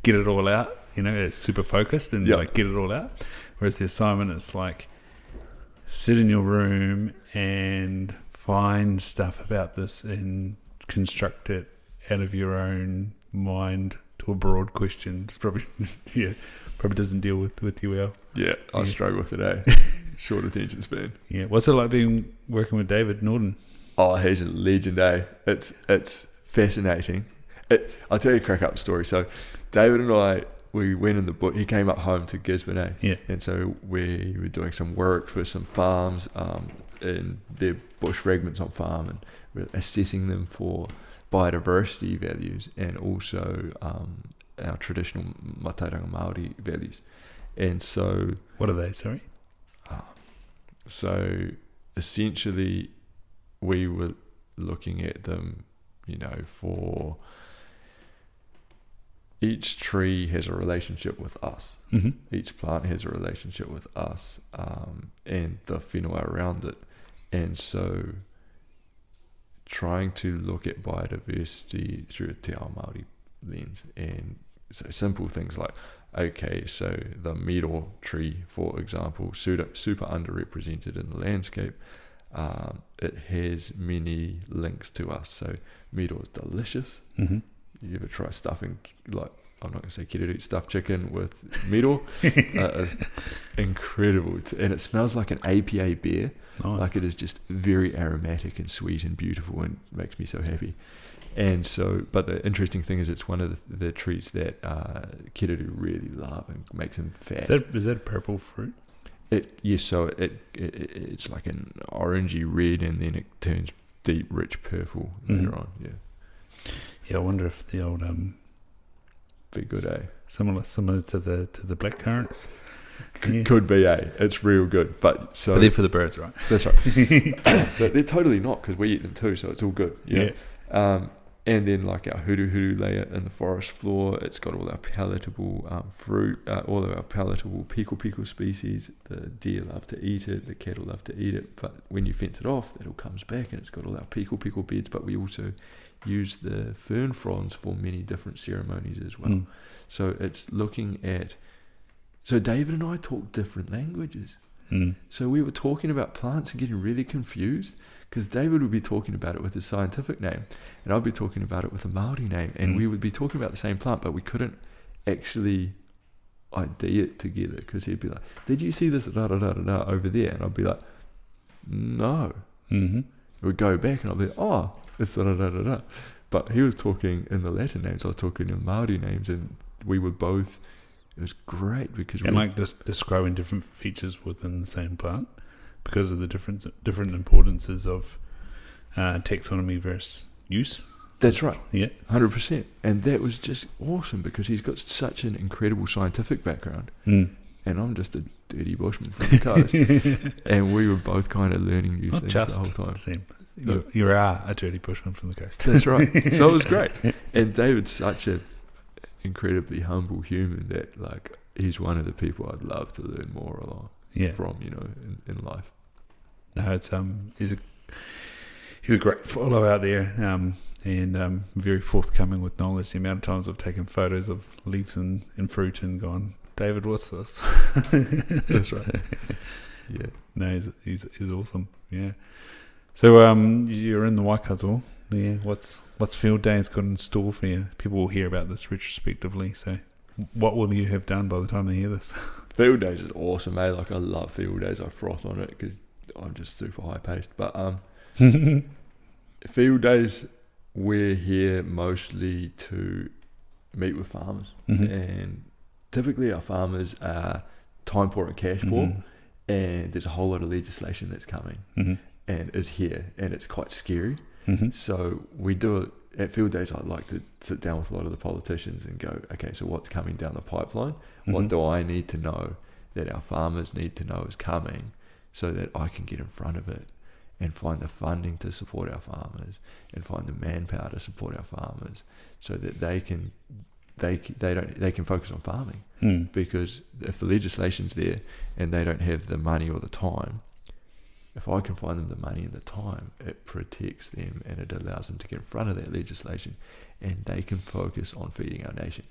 get it all out, it's super focused and like get it all out. Whereas the assignment, it's like sit in your room and find stuff about this and construct it out of your own mind to a broad question. It's probably, probably doesn't deal with you well. Yeah, I struggle with it, eh? Short attention span. Yeah, what's it like working with David Norton? Oh, he's a legend, eh? It's fascinating. I'll tell you a crack up story. So, David and I, we went in the book. He came up home to Gisborne, eh? Yeah. And so we were doing some work for some farms, and their bush fragments on farm, and we're assessing them for biodiversity values and also our traditional Matairanga Māori values. And so, what are they? Sorry. So essentially we were looking at them, for each tree has a relationship with us. Mm-hmm. Each plant has a relationship with us, and the whenua around it. And so trying to look at biodiversity through a te ao Māori lens, and so simple things like, okay, so the miro tree, for example, super underrepresented in the landscape. It has many links to us. So miro is delicious. Mm-hmm. You ever try stuffing, like, I'm not going to say kiriri, stuffed chicken with miro? It's incredible. And it smells like an APA beer. Nice. Like it is just very aromatic and sweet and beautiful and makes me so happy. And so, but the interesting thing is it's one of the trees that kiriru really love and makes them fat. Is that a purple fruit? So it's like an orangey red, and then it turns deep, rich purple later on. Yeah, I wonder if the old be good, eh? Similar to the black currants. could be it's real good. But they're for the birds, right? That's right. But they're totally not, because we eat them too, so it's all good. And then like our hoodoo layer in the forest floor, it's got all our palatable fruit, all of our palatable pickle species. The deer love to eat it, the cattle love to eat it, but when you fence it off, it all comes back, and it's got all our pickle beds. But we also use the fern fronds for many different ceremonies as well. So it's looking at... So David and I talk different languages. So we were talking about plants and getting really confused, because David would be talking about it with his scientific name, and I'd be talking about it with a Māori name, and we would be talking about the same plant, but we couldn't actually ID it together, because he'd be like, did you see this da-da-da-da-da over there? And I'd be like, no. We'd go back, and I'd be like, oh, it's da-da-da-da-da. But he was talking in the Latin names, I was talking in Māori names, and we were both... It was great, because... And like just describing different features within the same plant, because of the different importances of taxonomy versus use. That's right. Yeah. 100%. And that was just awesome, because he's got such an incredible scientific background. And I'm just a dirty bushman from the coast. And we were both kind of learning new things the whole time. Same. You are a dirty bushman from the coast. That's right. So it was great. And David's such a incredibly humble human that, like, he's one of the people I'd love to learn more from, in life. No, it's he's a great follow out there, and very forthcoming with knowledge. The amount of times I've taken photos of leaves and fruit and gone, David, what's this? That's right. Yeah. No, he's awesome. Yeah. So you're in the Waikato. Yeah. What's Field Days got in store for you? People will hear about this retrospectively. So what will you have done by the time they hear this? Field Days is awesome, eh? Like, I love Field Days. I froth on it because I'm just super high paced. But Field Days, we're here mostly to meet with farmers, and typically our farmers are time poor and cash poor, and there's a whole lot of legislation that's coming and is here, and it's quite scary. So we do it at Field Days. I'd like to sit down with a lot of the politicians and go, okay, so what's coming down the pipeline? What do I need to know that our farmers need to know is coming, so that I can get in front of it and find the funding to support our farmers and find the manpower to support our farmers, so that they can focus on farming. Because if the legislation's there and they don't have the money or the time, if I can find them the money and the time, it protects them, and it allows them to get in front of that legislation, and they can focus on feeding our nation.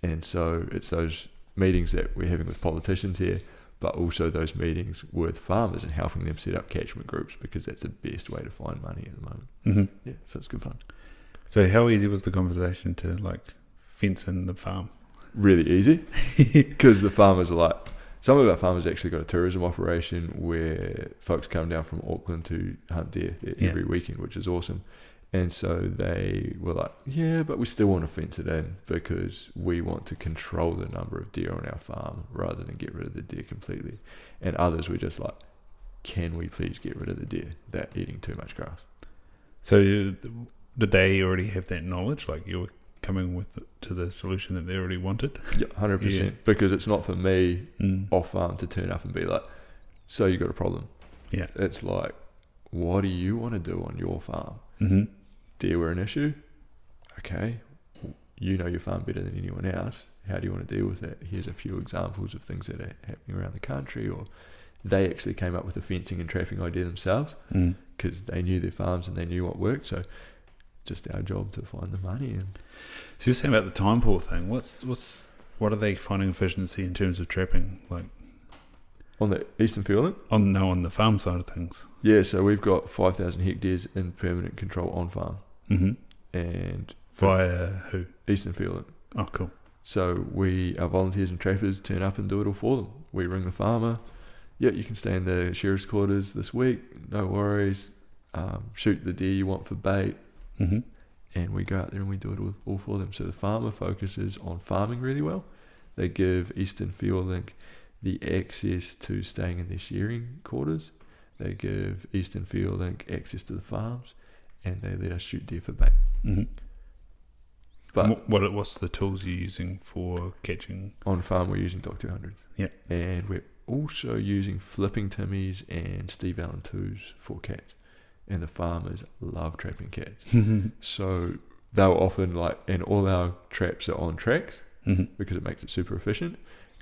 And so it's those meetings that we're having with politicians here, but also those meetings with farmers and helping them set up catchment groups, because that's the best way to find money at the moment. Yeah, so it's good fun. So how easy was the conversation to, like, fence in the farm? Really easy, because the farmers are like... Some of our farmers actually got a tourism operation where folks come down from Auckland to hunt deer every weekend, which is awesome. And so they were like, yeah, but we still want to fence it in, because we want to control the number of deer on our farm rather than get rid of the deer completely. And others were just like, can we please get rid of the deer? They're eating too much grass. So did they already have that knowledge? Like, you were coming to the solution that they already wanted? Yeah, 100%. Yeah. Because it's not for me off farm to turn up and be like, so you got a problem. Yeah. It's like, what do you want to do on your farm? Deer were an issue? Okay. You know your farm better than anyone else. How do you want to deal with it? Here's a few examples of things that are happening around the country. Or they actually came up with the fencing and trapping idea themselves, because they knew their farms and they knew what worked. So just our job to find the money. And so you're saying about the time poor thing. What are they finding efficiency in terms of trapping? Like on the Eastern Field? On the farm side of things. Yeah, so we've got 5,000 hectares in permanent control on farm. And via who? Eastern Field. Oh, cool. So our volunteers and trappers turn up and do it all for them. We ring the farmer. Yeah, you can stay in the sheriff's quarters this week. No worries. Shoot the deer you want for bait. And we go out there and we do it all for them. So the farmer focuses on farming really well. They give Eastern Field Link the access to staying in their shearing quarters. They give Eastern Field Link access to the farms, and they let us shoot deer for bait. But what's the tools you're using for catching? On farm, we're using Doc 200s. Yeah. And we're also using flipping Timmies and Steve Allen 2s for cats. And the farmers love trapping cats. So they'll often and all our traps are on tracks because it makes it super efficient.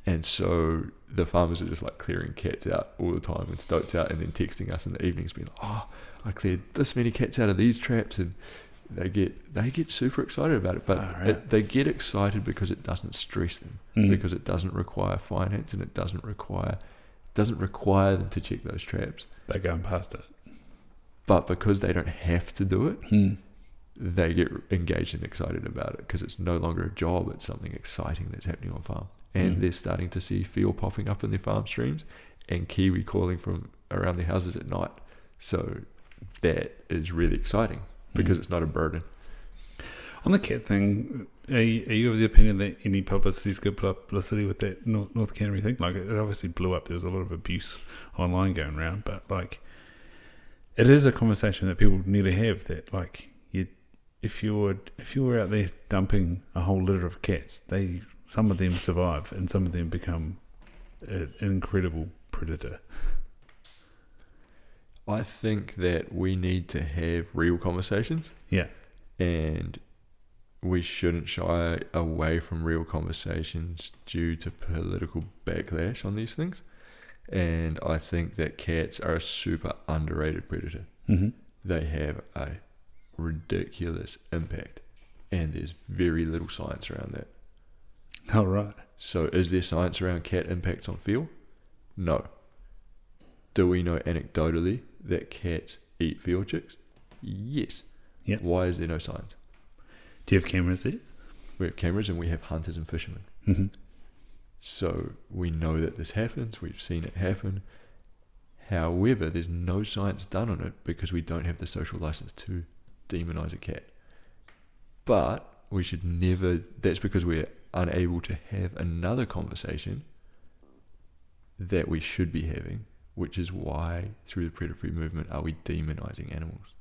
And so the farmers are just clearing cats out all the time and stoats out, and then texting us in the evenings being like, oh, I cleared this many cats out of these traps, and they get super excited about it. But they get excited because it doesn't stress them, because it doesn't require finance, and it doesn't require them to check those traps. They're going past it. But because they don't have to do it, they get engaged and excited about it because it's no longer a job, it's something exciting that's happening on farm. And they're starting to see feel popping up in their farm streams and kiwi calling from around their houses at night. So that is really exciting because it's not a burden. On the cat thing, are you of the opinion that any publicity is good publicity with that North Canterbury thing? It obviously blew up. There was a lot of abuse online going around, but it is a conversation that people need to have. That if you were out there dumping a whole litter of cats, some of them survive and some of them become an incredible predator. I think that we need to have real conversations. Yeah. And we shouldn't shy away from real conversations due to political backlash on these things. And I think that cats are a super underrated predator. They have a ridiculous impact, and there's very little science around that. Oh, right. So is there science around cat impacts on field? No. Do we know anecdotally that cats eat field chicks? Yes. Yeah. Why is there no science? Do you have cameras there? We have cameras and we have hunters and fishermen. So we know that this happens. We've seen it happen. However, there's no science done on it because we don't have the social license to demonize a cat. But we should never... That's because we're unable to have another conversation that we should be having, which is why through the predator-free movement are we demonizing animals.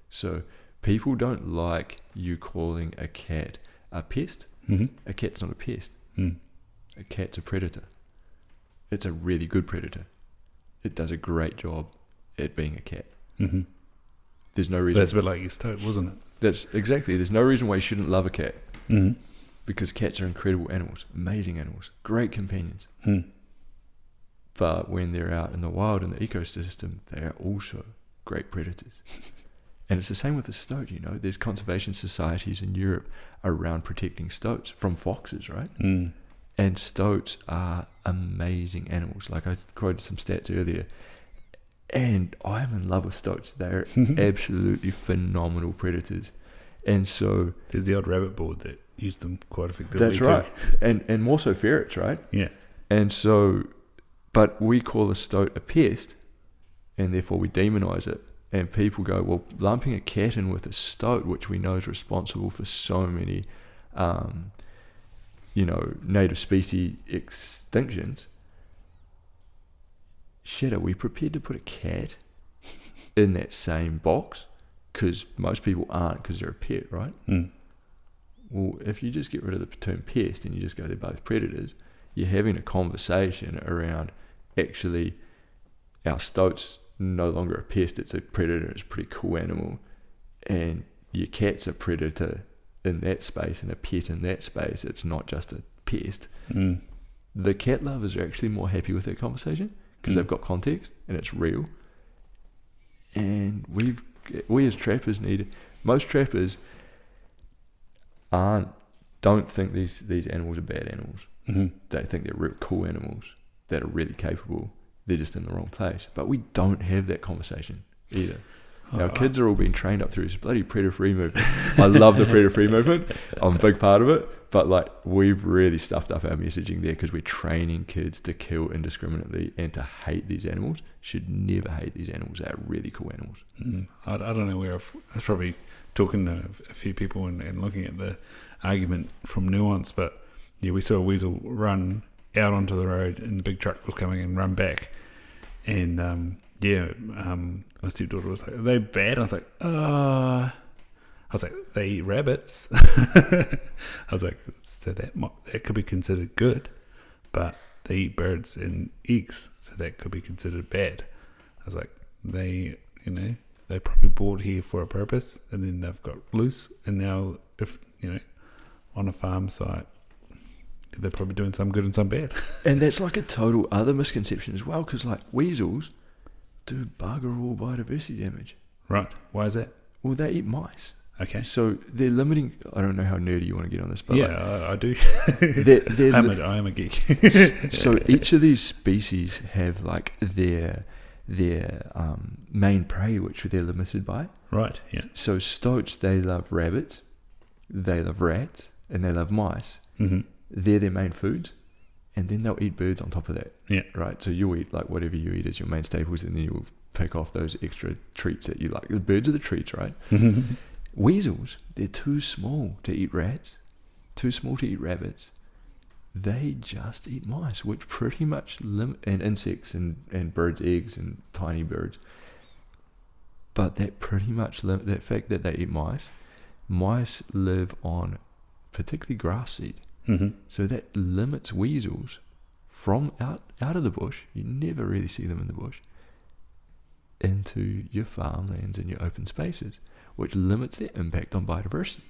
So people don't like you calling a cat a pest. A cat's not a pest. A cat's a predator. It's a really good predator. It does a great job at being a cat. There's no reason... That's a bit like your stoat, wasn't it? That's exactly. There's no reason why you shouldn't love a cat. Because cats are incredible animals, amazing animals, great companions. But when they're out in the wild in the ecosystem, they are also great predators. And it's the same with the stoat, There's conservation societies in Europe around protecting stoats from foxes, right? And stoats are amazing animals. I quoted some stats earlier. And I'm in love with stoats. They're absolutely phenomenal predators. And so... There's the odd rabbit board that used them quite effectively. That's right. And more so ferrets, right? Yeah. And so... But we call a stoat a pest, and therefore we demonize it. And people go, well, lumping a cat in with a stoat, which we know is responsible for so many, native species extinctions. Shit, are we prepared to put a cat in that same box? Because most people aren't, because they're a pet, right? Well, if you just get rid of the term pest and you just go, they're both predators, you're having a conversation around actually our stoat's no longer a pest, it's a predator, it's a pretty cool animal, and your cat's a predator in that space and a pet in that space. It's not just a pest. The cat lovers are actually more happy with that conversation because they've got context and it's real. And we as trappers most trappers don't think these animals are bad animals. They think they're real cool animals that are really capable. They're just in the wrong place. But we don't have that conversation either. Our kids are all being trained up through this bloody predator-free movement. I love the predator-free movement. I'm a big part of it. But we've really stuffed up our messaging there because we're training kids to kill indiscriminately and to hate these animals. Should never hate these animals. They're really cool animals. I don't know where I was probably talking to a few people and looking at the argument from Nuance, but yeah, we saw a weasel run out onto the road and the big truck was coming and run back. And my stepdaughter was like, are they bad? I was like, I was like, they eat rabbits. I was like, so that could be considered good, but they eat birds and eggs, so that could be considered bad. I was like, they probably brought here for a purpose, and then they've got loose, and now if on a farm site, they're probably doing some good and some bad. And that's like a total other misconception as well, because like weasels do bugger all biodiversity damage. Right. Why is that? Well, they eat mice. Okay. So they're limiting. I don't know how nerdy you want to get on this, but yeah, I do. I am a geek. So each of these species have like their main prey, which they're limited by. Right. Yeah. So stoats, they love rabbits, they love rats, and they love mice. Mm-hmm. They're their main foods, and then they'll eat birds on top of that. Yeah. Right. So you'll eat like whatever you eat as your main staples, and then you'll pick off those extra treats that you like. The birds are the treats, right? Weasels, they're too small to eat rats, too small to eat rabbits. They just eat mice, which pretty much and insects and birds' eggs and tiny birds. But that pretty much that fact that they eat mice live on particularly grass seed. Mm-hmm. So that limits weasels from out of the bush. You never really see them in the bush, into your farmlands and your open spaces, which limits their impact on biodiversity.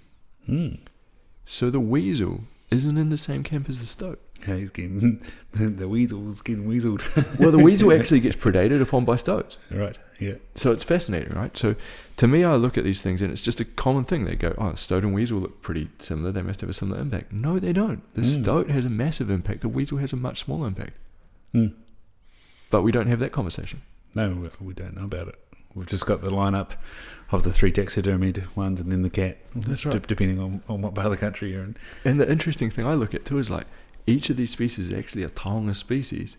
So the weasel isn't in the same camp as the stoat. Yeah, he's getting the weasel's getting weaseled. Well, the weasel actually gets predated upon by stoats. Right. Yeah. So it's fascinating, right? So to me, I look at these things and it's just a common thing. They go, oh, stoat and weasel look pretty similar. They must have a similar impact. No, they don't. The stoat has a massive impact. The weasel has a much smaller impact. But we don't have that conversation. No, we don't know about it. We've just got the lineup of the 3 taxidermied ones and then the cat. That's right. Depending on what part of the country you're in. And the interesting thing I look at too is like each of these species is actually a Taonga species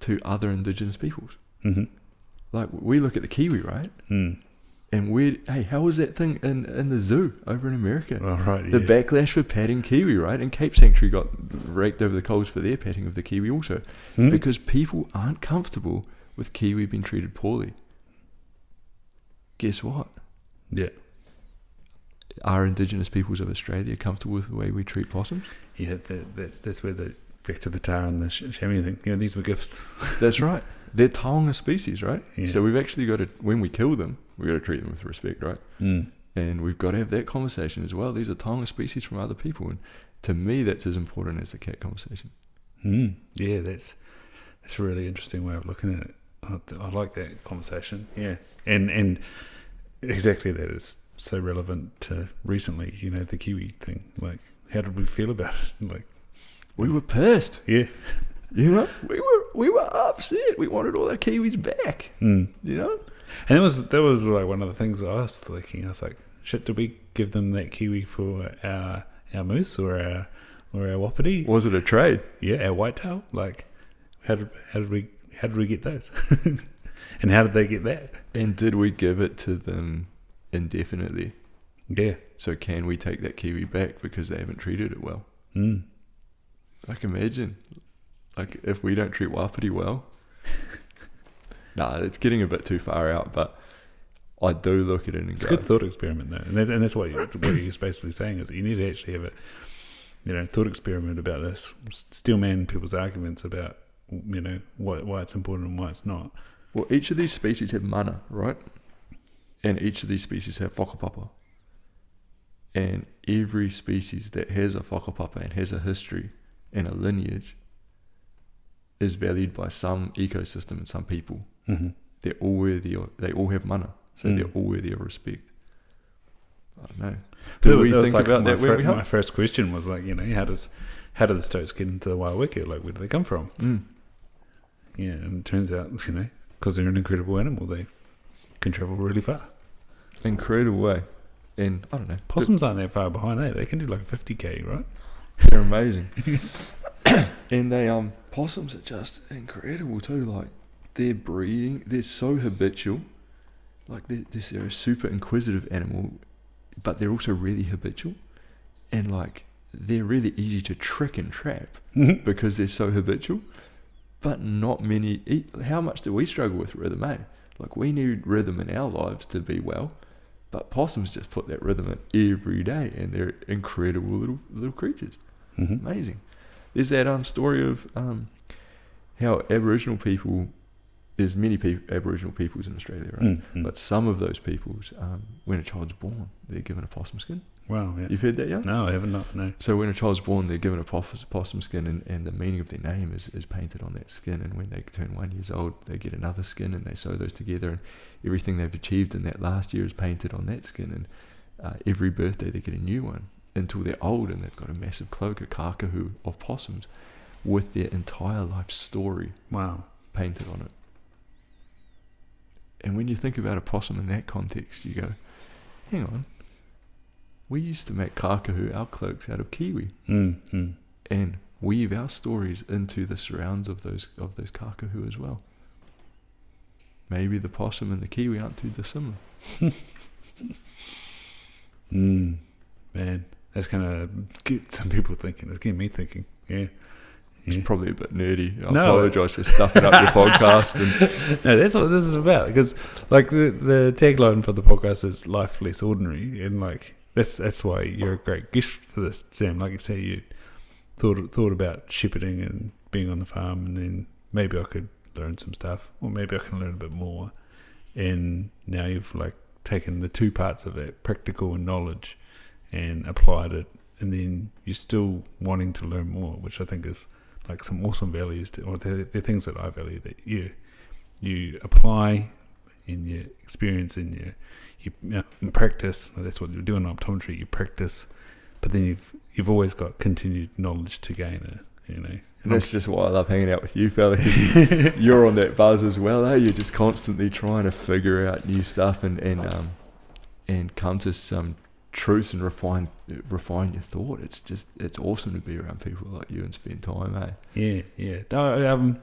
to other indigenous peoples. Mm-hmm. Like we look at the kiwi, right? And how was that thing in the zoo over in America? Oh, right, the backlash for patting kiwi, right? And Cape Sanctuary got raked over the coals for their patting of the kiwi also. Because people aren't comfortable with kiwi being treated poorly. Guess what? Yeah. Are indigenous peoples of Australia comfortable with the way we treat possums? Yeah, that's where back to the tar and the chamois thing. These were gifts. That's right. They're Taonga species, right? Yeah. So we've actually got to, when we kill them, we've got to treat them with respect, right? And we've got to have that conversation as well. These are Taonga species from other people. And to me, that's as important as the cat conversation. Yeah, that's a really interesting way of looking at it. I like that conversation. Yeah. And exactly that is so relevant to recently, the kiwi thing. Like, how did we feel about it? Like, we were pissed. Yeah. We were upset. We wanted all our kiwis back. And that was like one of the things I was thinking. I was like, shit, did we give them that kiwi for our moose or our wapiti? Was it a trade? Yeah, our whitetail. Like, how did we get those? And how did they get that? And did we give it to them indefinitely? Yeah. So can we take that kiwi back because they haven't treated it well? Like, imagine, like, if we don't treat wapiti well. Nah, it's getting a bit too far out, but I do look at it and it's a good thought experiment, though. And that's what you're basically saying, is that you need to actually have a thought experiment about this. Steel man people's arguments about why it's important and why it's not. Well, each of these species have mana, right? And each of these species have whakapapa. And every species that has a whakapapa and has a history and a lineage is valued by some ecosystem and some people. They're all worthy they all have mana, so they're all worthy of respect. I don't know. Do we think about that when we hunt? My first question was like, how do the stoats get into the wild wicket? Like, where do they come from? Yeah, and it turns out, because they're an incredible animal, they can travel really far. Incredible way. And I don't know. Possums aren't that far behind, eh? They can do like 50k, right? They're amazing. And possums are just incredible too. Like, their breeding, they're so habitual. Like, they're a super inquisitive animal, but they're also really habitual. And like, they're really easy to trick and trap because they're so habitual. But not many. How much do we struggle with rhythm, eh? Like, we need rhythm in our lives to be well. But possums just put that rhythm in every day, and they're incredible little creatures. Mm-hmm. Amazing. There's that story of how Aboriginal people, there's many Aboriginal peoples in Australia, right? Mm-hmm. But some of those peoples, when a child's born, they're given a possum skin. Wow, yeah. You've heard that, yeah? No, I haven't, not, no. So when a child's born, they're given a possum skin, and the meaning of their name is painted on that skin. And when they turn 1 year old, they get another skin, and they sew those together, and everything they've achieved in that last year is painted on that skin. And every birthday they get a new one until they're old, and they've got a massive cloak, a kakahu of possums, with their entire life story painted on it. And when you think about a possum in that context, you go, hang on, we used to make kakahu, our cloaks, out of kiwi, and weave our stories into the surrounds of those kakahu as well. Maybe the possum and the kiwi aren't too dissimilar. Man, that's gonna get some people thinking. It's getting me thinking. Yeah. It's probably a bit nerdy. I apologise for stuffing up your podcast. No, that's what this is about. Because like the tagline for the podcast is "Life Less Ordinary," and like that's why you're a great guest for this, Sam. Like you say, you thought about shepherding and being on the farm, and then maybe I could learn some stuff, or maybe I can learn a bit more. And now you've like taken the two parts of that, practical and knowledge, and applied it, and then you're still wanting to learn more, which I think is like some awesome values, or they're things that I value, that you apply in your experience, in your practice. That's what you do in optometry. You practice, but then you've always got continued knowledge to gain. And that's just why I love hanging out with you, fella. Because you're on that buzz as well. You're just constantly trying to figure out new stuff and come to some truths and refine your thought. It's awesome to be around people like you and spend time. Yeah. No,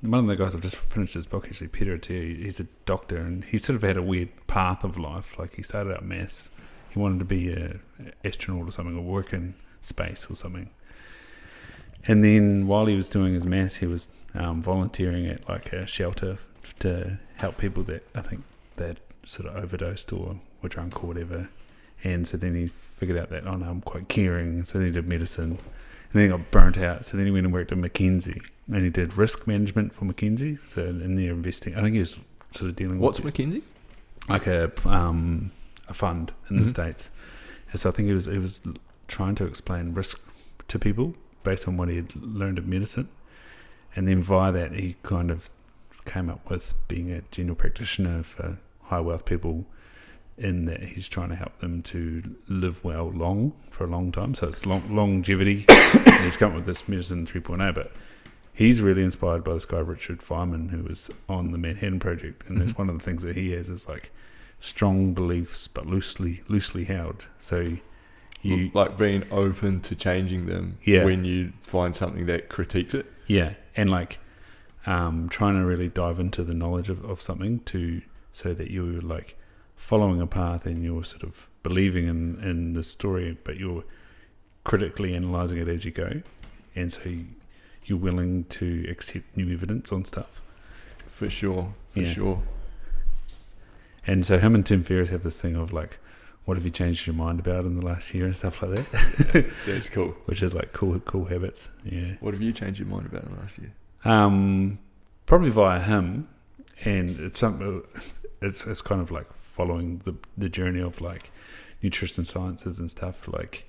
one of the guys I've just finished his book, actually, Peter Attia, he's a doctor, and he sort of had a weird path of life. Like he started out maths. He wanted to be an astronaut or something, or work in space or something. And then while he was doing his maths, he was volunteering at like a shelter to help people that I think they'd sort of overdosed or were drunk or whatever. And so then he figured out that, I'm quite caring. So then he did medicine. And then he got burnt out. So then he went and worked at McKinsey. And he did risk management for McKinsey. So in their investing, I think he was sort of dealing with... What's McKinsey? Like a fund in the States. And so I think he was trying to explain risk to people based on what he had learned of medicine. And then via that, he kind of came up with being a general practitioner for high wealth people, in that he's trying to help them to live well for a long time. So it's longevity. And he's come up with this medicine 3.0, but he's really inspired by this guy, Richard Feynman, who was on the Manhattan Project. And that's one of the things that he has is like strong beliefs, but loosely held. So you like being open to changing them when you find something that critiques it. Yeah. And like trying to really dive into the knowledge of something so that you're like following a path and you're sort of believing in the story, but you're critically analysing it as you go. And so you're willing to accept new evidence on stuff. For sure. And so him and Tim Ferriss have this thing of like, what have you changed your mind about in the last year and stuff like that? That's cool. Which is like cool habits. Yeah. What have you changed your mind about in the last year? Probably via him, and it's something. It's kind of like following the journey of like nutrition sciences and stuff, like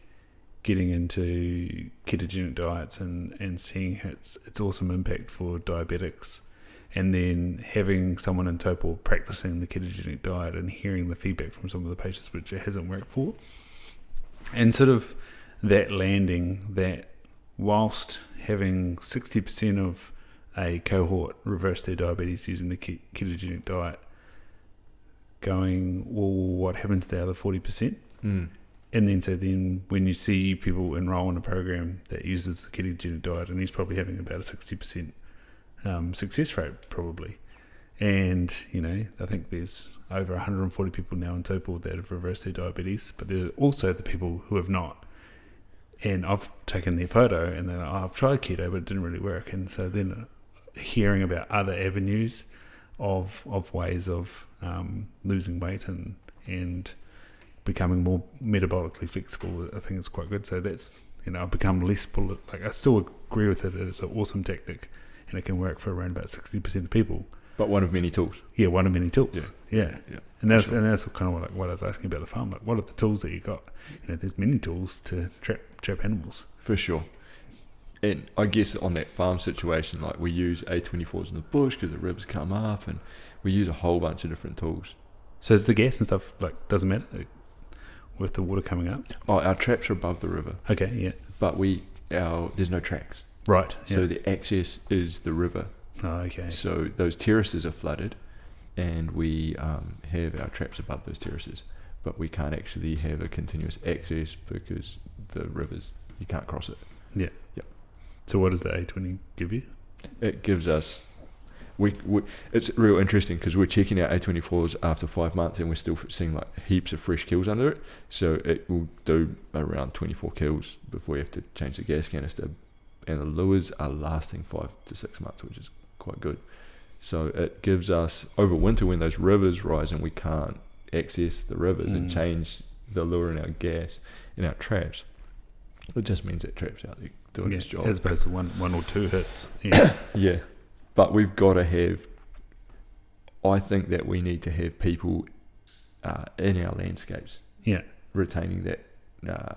getting into ketogenic diets and seeing its awesome impact for diabetics. And then having someone in Topol practicing the ketogenic diet and hearing the feedback from some of the patients which it hasn't worked for. And sort of that landing that whilst having 60% of a cohort reverse their diabetes using the ketogenic diet, going, well, what happens to the other 40%? And then when you see people enroll in a program that uses the ketogenic diet, and he's probably having about a 60% success rate probably, and I think there's over 140 people now in Topol that have reversed their diabetes, but there are also the people who have not, and I've taken their photo and then I've tried keto but it didn't really work. And so then hearing about other avenues of ways of losing weight and and becoming more metabolically flexible. I think it's quite good. So that's, I've become less like, I still agree with it. It's an awesome tactic, and it can work for around about 60% of people. But one of many tools. Yeah, one of many tools. Yeah. And that's kind of like what I was asking about the farm. Like, what are the tools that you got? There's many tools to trap animals. For sure. And I guess on that farm situation, like, we use A24s in the bush because the rivers come up, and we use a whole bunch of different tools. So is the gas and stuff, like, doesn't matter with the water coming up? Oh, our traps are above the river. Okay, yeah. But there's no tracks. Right. So the access is the river. Oh, okay. So those terraces are flooded, and we have our traps above those terraces, but we can't actually have a continuous access because the rivers, you can't cross it. Yeah. Yep. So what does the A20 give you? It gives us, it's real interesting because we're checking out A24s after 5 months, and we're still seeing like heaps of fresh kills under it. So it will do around 24 kills before you have to change the gas canister, and the lures are lasting 5 to 6 months, which is quite good. So it gives us, over winter when those rivers rise and we can't access the rivers and change the lure in our gas in our traps, it just means that trap's out there doing its job, as opposed to one or two hits. Yeah. But we've got to have, I think that we need to have people in our landscapes retaining that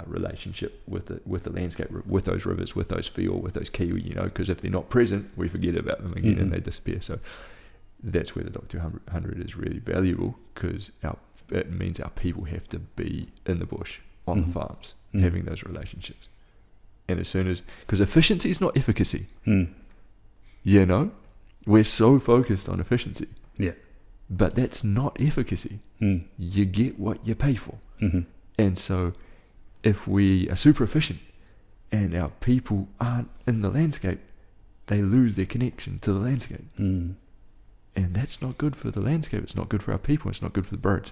relationship with the landscape, with those rivers, with those fjord, with those kiwi, because if they're not present, we forget about them again and they disappear. So that's where the Doc 200 is really valuable, because it means our people have to be in the bush, on the farms, having those relationships. And as soon as, because efficiency is not efficacy, we're so focused on efficiency, but that's not efficacy. You get what you pay for. And so if we are super efficient and our people aren't in the landscape, they lose their connection to the landscape. And that's not good for the landscape. It's not good for our people. It's not good for the birds.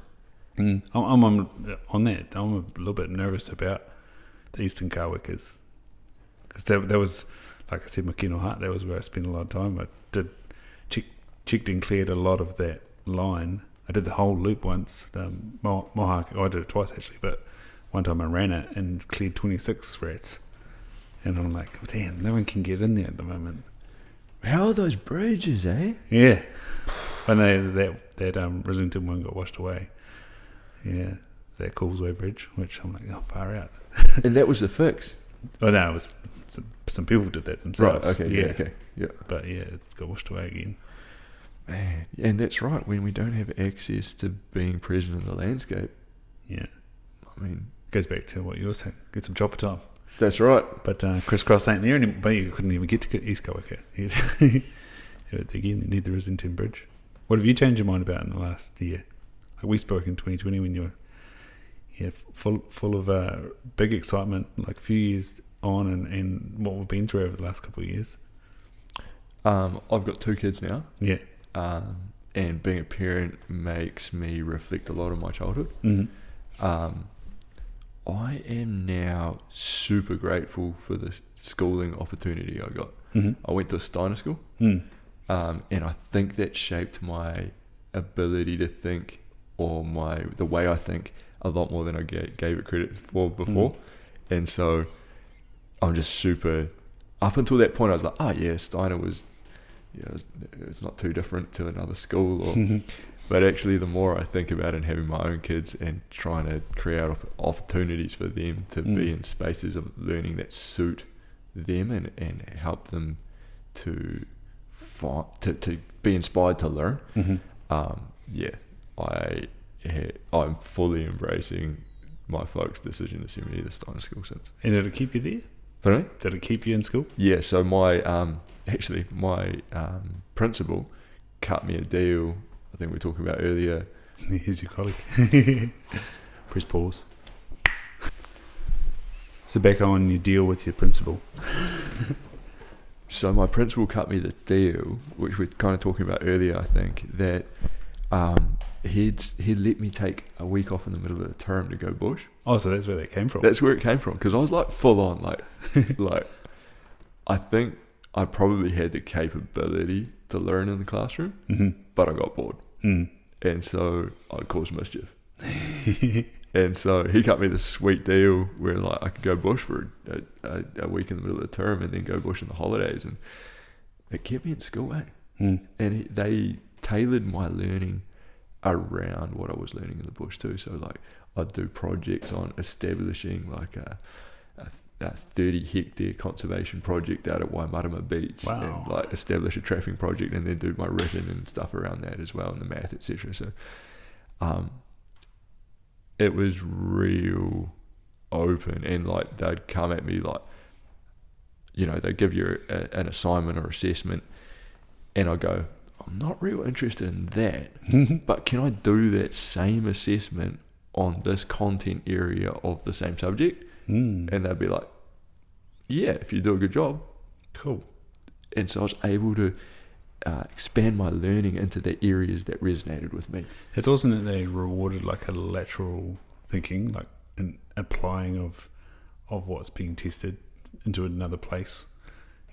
I'm on that. I'm a little bit nervous about the eastern kawikas, because that was, like I said, Makino Hut, that was where I spent a lot of time. I did checked and cleared a lot of that line. I did the whole loop once. Mohawk, I did it twice actually, but one time I ran it and cleared 26 rats, and I'm like, oh, damn, no one can get in there at the moment. How are those bridges, eh? Yeah, I know that Rosington one got washed away. Yeah, that Causeway Bridge, which I'm like, oh, far out. And that was the fix. Oh no, it was some people did that themselves. Right. Okay. Yeah. But yeah, it got washed away again. Man, and that's right. When we don't have access to being present in the landscape, I mean, goes back to what you were saying. Get some chopper time. That's right. But Crisscross ain't there anymore. But you couldn't even get to East Kawaka. Again, they need the Rosington Bridge. What have you changed your mind about in the last year? Like, we spoke in 2020 when you were full of big excitement, like a few years on, and what we've been through over the last couple of years. I've got 2 kids now. Yeah. And being a parent makes me reflect a lot on my childhood. I am now super grateful for the schooling opportunity I got. I went to a Steiner school, and I think that shaped my ability to think, or the way I think, a lot more than I gave it credit for before. And so I'm just super, up until that point I was like, oh yeah, Steiner was, it's not too different to another school, but actually the more I think about it, and having my own kids and trying to create opportunities for them to be in spaces of learning that suit them and help them to be inspired to learn. I'm fully embracing my folks' decision to send me to the Steiner school since. And did it keep you there? Pardon me? Did it keep you in school? Yeah, so my principal cut me a deal, I think we were talking about earlier. Here's your colleague. Press pause. So back on your deal with your principal. So my principal cut me the deal, which we're kind of talking about earlier, I think, that he'd let me take a week off in the middle of the term to go bush. Oh, so that's where that came from. That's where it came from, because I was like full on, like I think I probably had the capability to learn in the classroom, but I got bored, and so I caused mischief. And so he cut me this sweet deal where like I could go bush for a week in the middle of the term and then go bush in the holidays, and it kept me in school, And they tailored my learning around what I was learning in the bush too. So like I'd do projects on establishing like a 30 hectare conservation project out at Waimarama Beach, and like establish a trapping project, and then do my written and stuff around that as well, and the math, etc. So it was real open, and like they'd come at me like, you know, they'd give you an assignment or assessment, and I'd go, I'm not real interested in that, but can I do that same assessment on this content area of the same subject? And they'd be like, yeah, if you do a good job. Cool. And so I was able to expand my learning into the areas that resonated with me. It's awesome that they rewarded like a lateral thinking, like an applying of what's being tested into another place,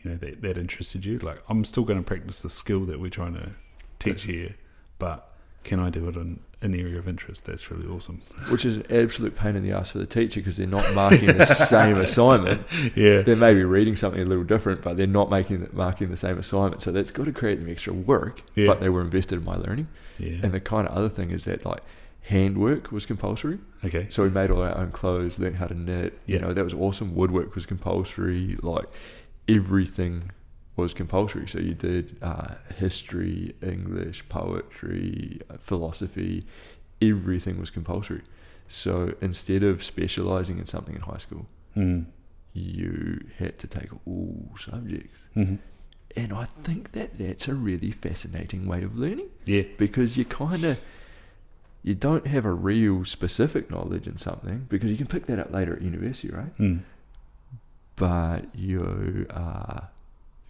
you know, that interested you. Like, I'm still going to practice the skill that we're trying to teach here, but can I do it in an area of interest? That's really awesome. Which is an absolute pain in the ass for the teacher, because they're not marking the same assignment. Yeah. They may be reading something a little different, but they're not marking the same assignment. So that's got to create them extra work, but they were invested in my learning. Yeah. And the kind of other thing is that like handwork was compulsory. Okay. So we made all our own clothes, learned how to knit. You know, that was awesome. Woodwork was compulsory. Like everything was compulsory. So you did history, English, poetry, philosophy. Everything was compulsory. So instead of specialising in something in high school, you had to take all subjects. And I think that's a really fascinating way of learning. Yeah. Because you don't have a real specific knowledge in something, because you can pick that up later at university, right? But you are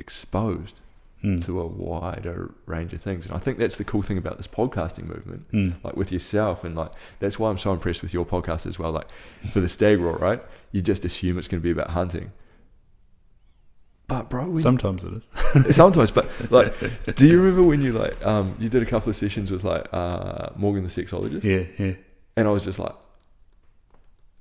exposed to a wider range of things. And I think that's the cool thing about this podcasting movement, like with yourself. And like, that's why I'm so impressed with your podcast as well. Like for the stag roar, right? You just assume it's going to be about hunting. But bro, sometimes it is. Sometimes, but like, do you remember when you like, you did a couple of sessions with like Morgan the sexologist? Yeah. And I was just like,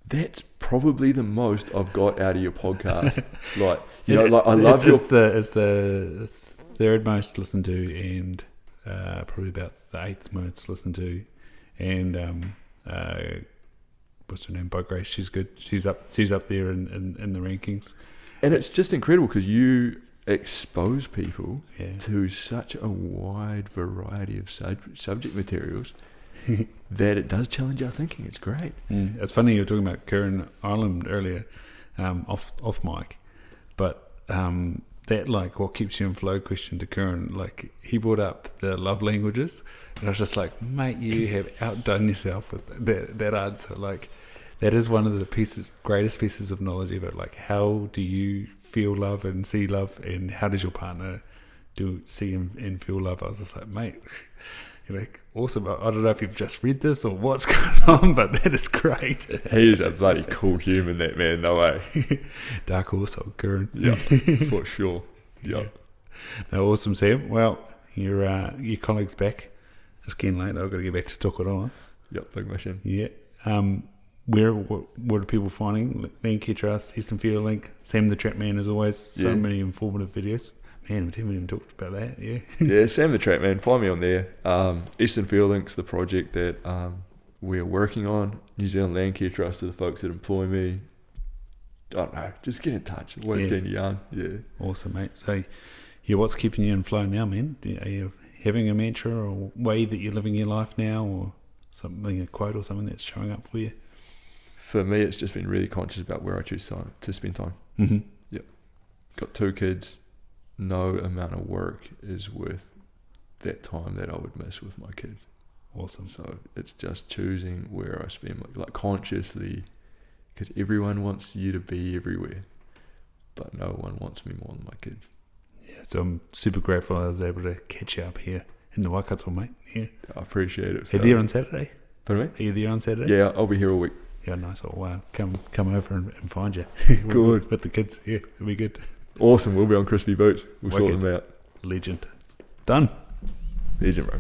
that's probably the most I've got out of your podcast. Like, you know, like I love it's the third most listened to, and probably about the 8th most listened to, and what's her name? Boat Grace. She's good. She's up there in the rankings. And it's just incredible because you expose people to such a wide variety of subject materials that it does challenge our thinking. It's great. It's funny you were talking about Karen Ireland earlier, off mic, but that like what keeps you in flow question to Karen, like he brought up the love languages, and I was just like, mate, you have outdone yourself with that answer. Like, that is one of the greatest pieces of knowledge ever. Like, how do you feel love and see love, and how does your partner see and feel love? I was just like, mate, you're like, awesome. I don't know if you've just read this or what's going on, but that is great. He is a bloody cool human, that man, no way. Dark horse, old Karen. Yeah, for sure. Yeah. No, awesome, Sam. Well, your colleague's back. It's getting late. I've got to get back to Tokoroa. Yep, big mission. Yeah. What are people finding? Link, Trust, Eastern Field Link, Sam the Trap Man, as always. So many informative videos. Man, we haven't even talked about that. Yeah, Sam the Trap Man. Find me on there. Eastern Field Link's the project that we're working on. New Zealand Land Care Trust are the folks that employ me. I don't know. Just get in touch. Always getting young. Yeah. Awesome, mate. So, what's keeping you in flow now, man? Are you having a mantra or way that you're living your life now, or something, a quote or something that's showing up for you? For me, it's just been really conscious about where I choose to spend time. Yep. Got 2 kids. No amount of work is worth that time that I would miss with my kids. Awesome. So it's just choosing where I spend, like consciously, because everyone wants you to be everywhere, but no one wants me more than my kids. Yeah, so I'm super grateful I was able to catch you up here in the Waikato, mate. Yeah, I appreciate it. Are you there on Saturday? Pardon me? Are you there on Saturday? Yeah, I'll be here all week. Yeah, nice. I'll come over and find you. Good. with the kids. Yeah, it'll be good. Awesome. We'll be on crispy boots. We'll sort them out. Legend. Done. Legend, bro.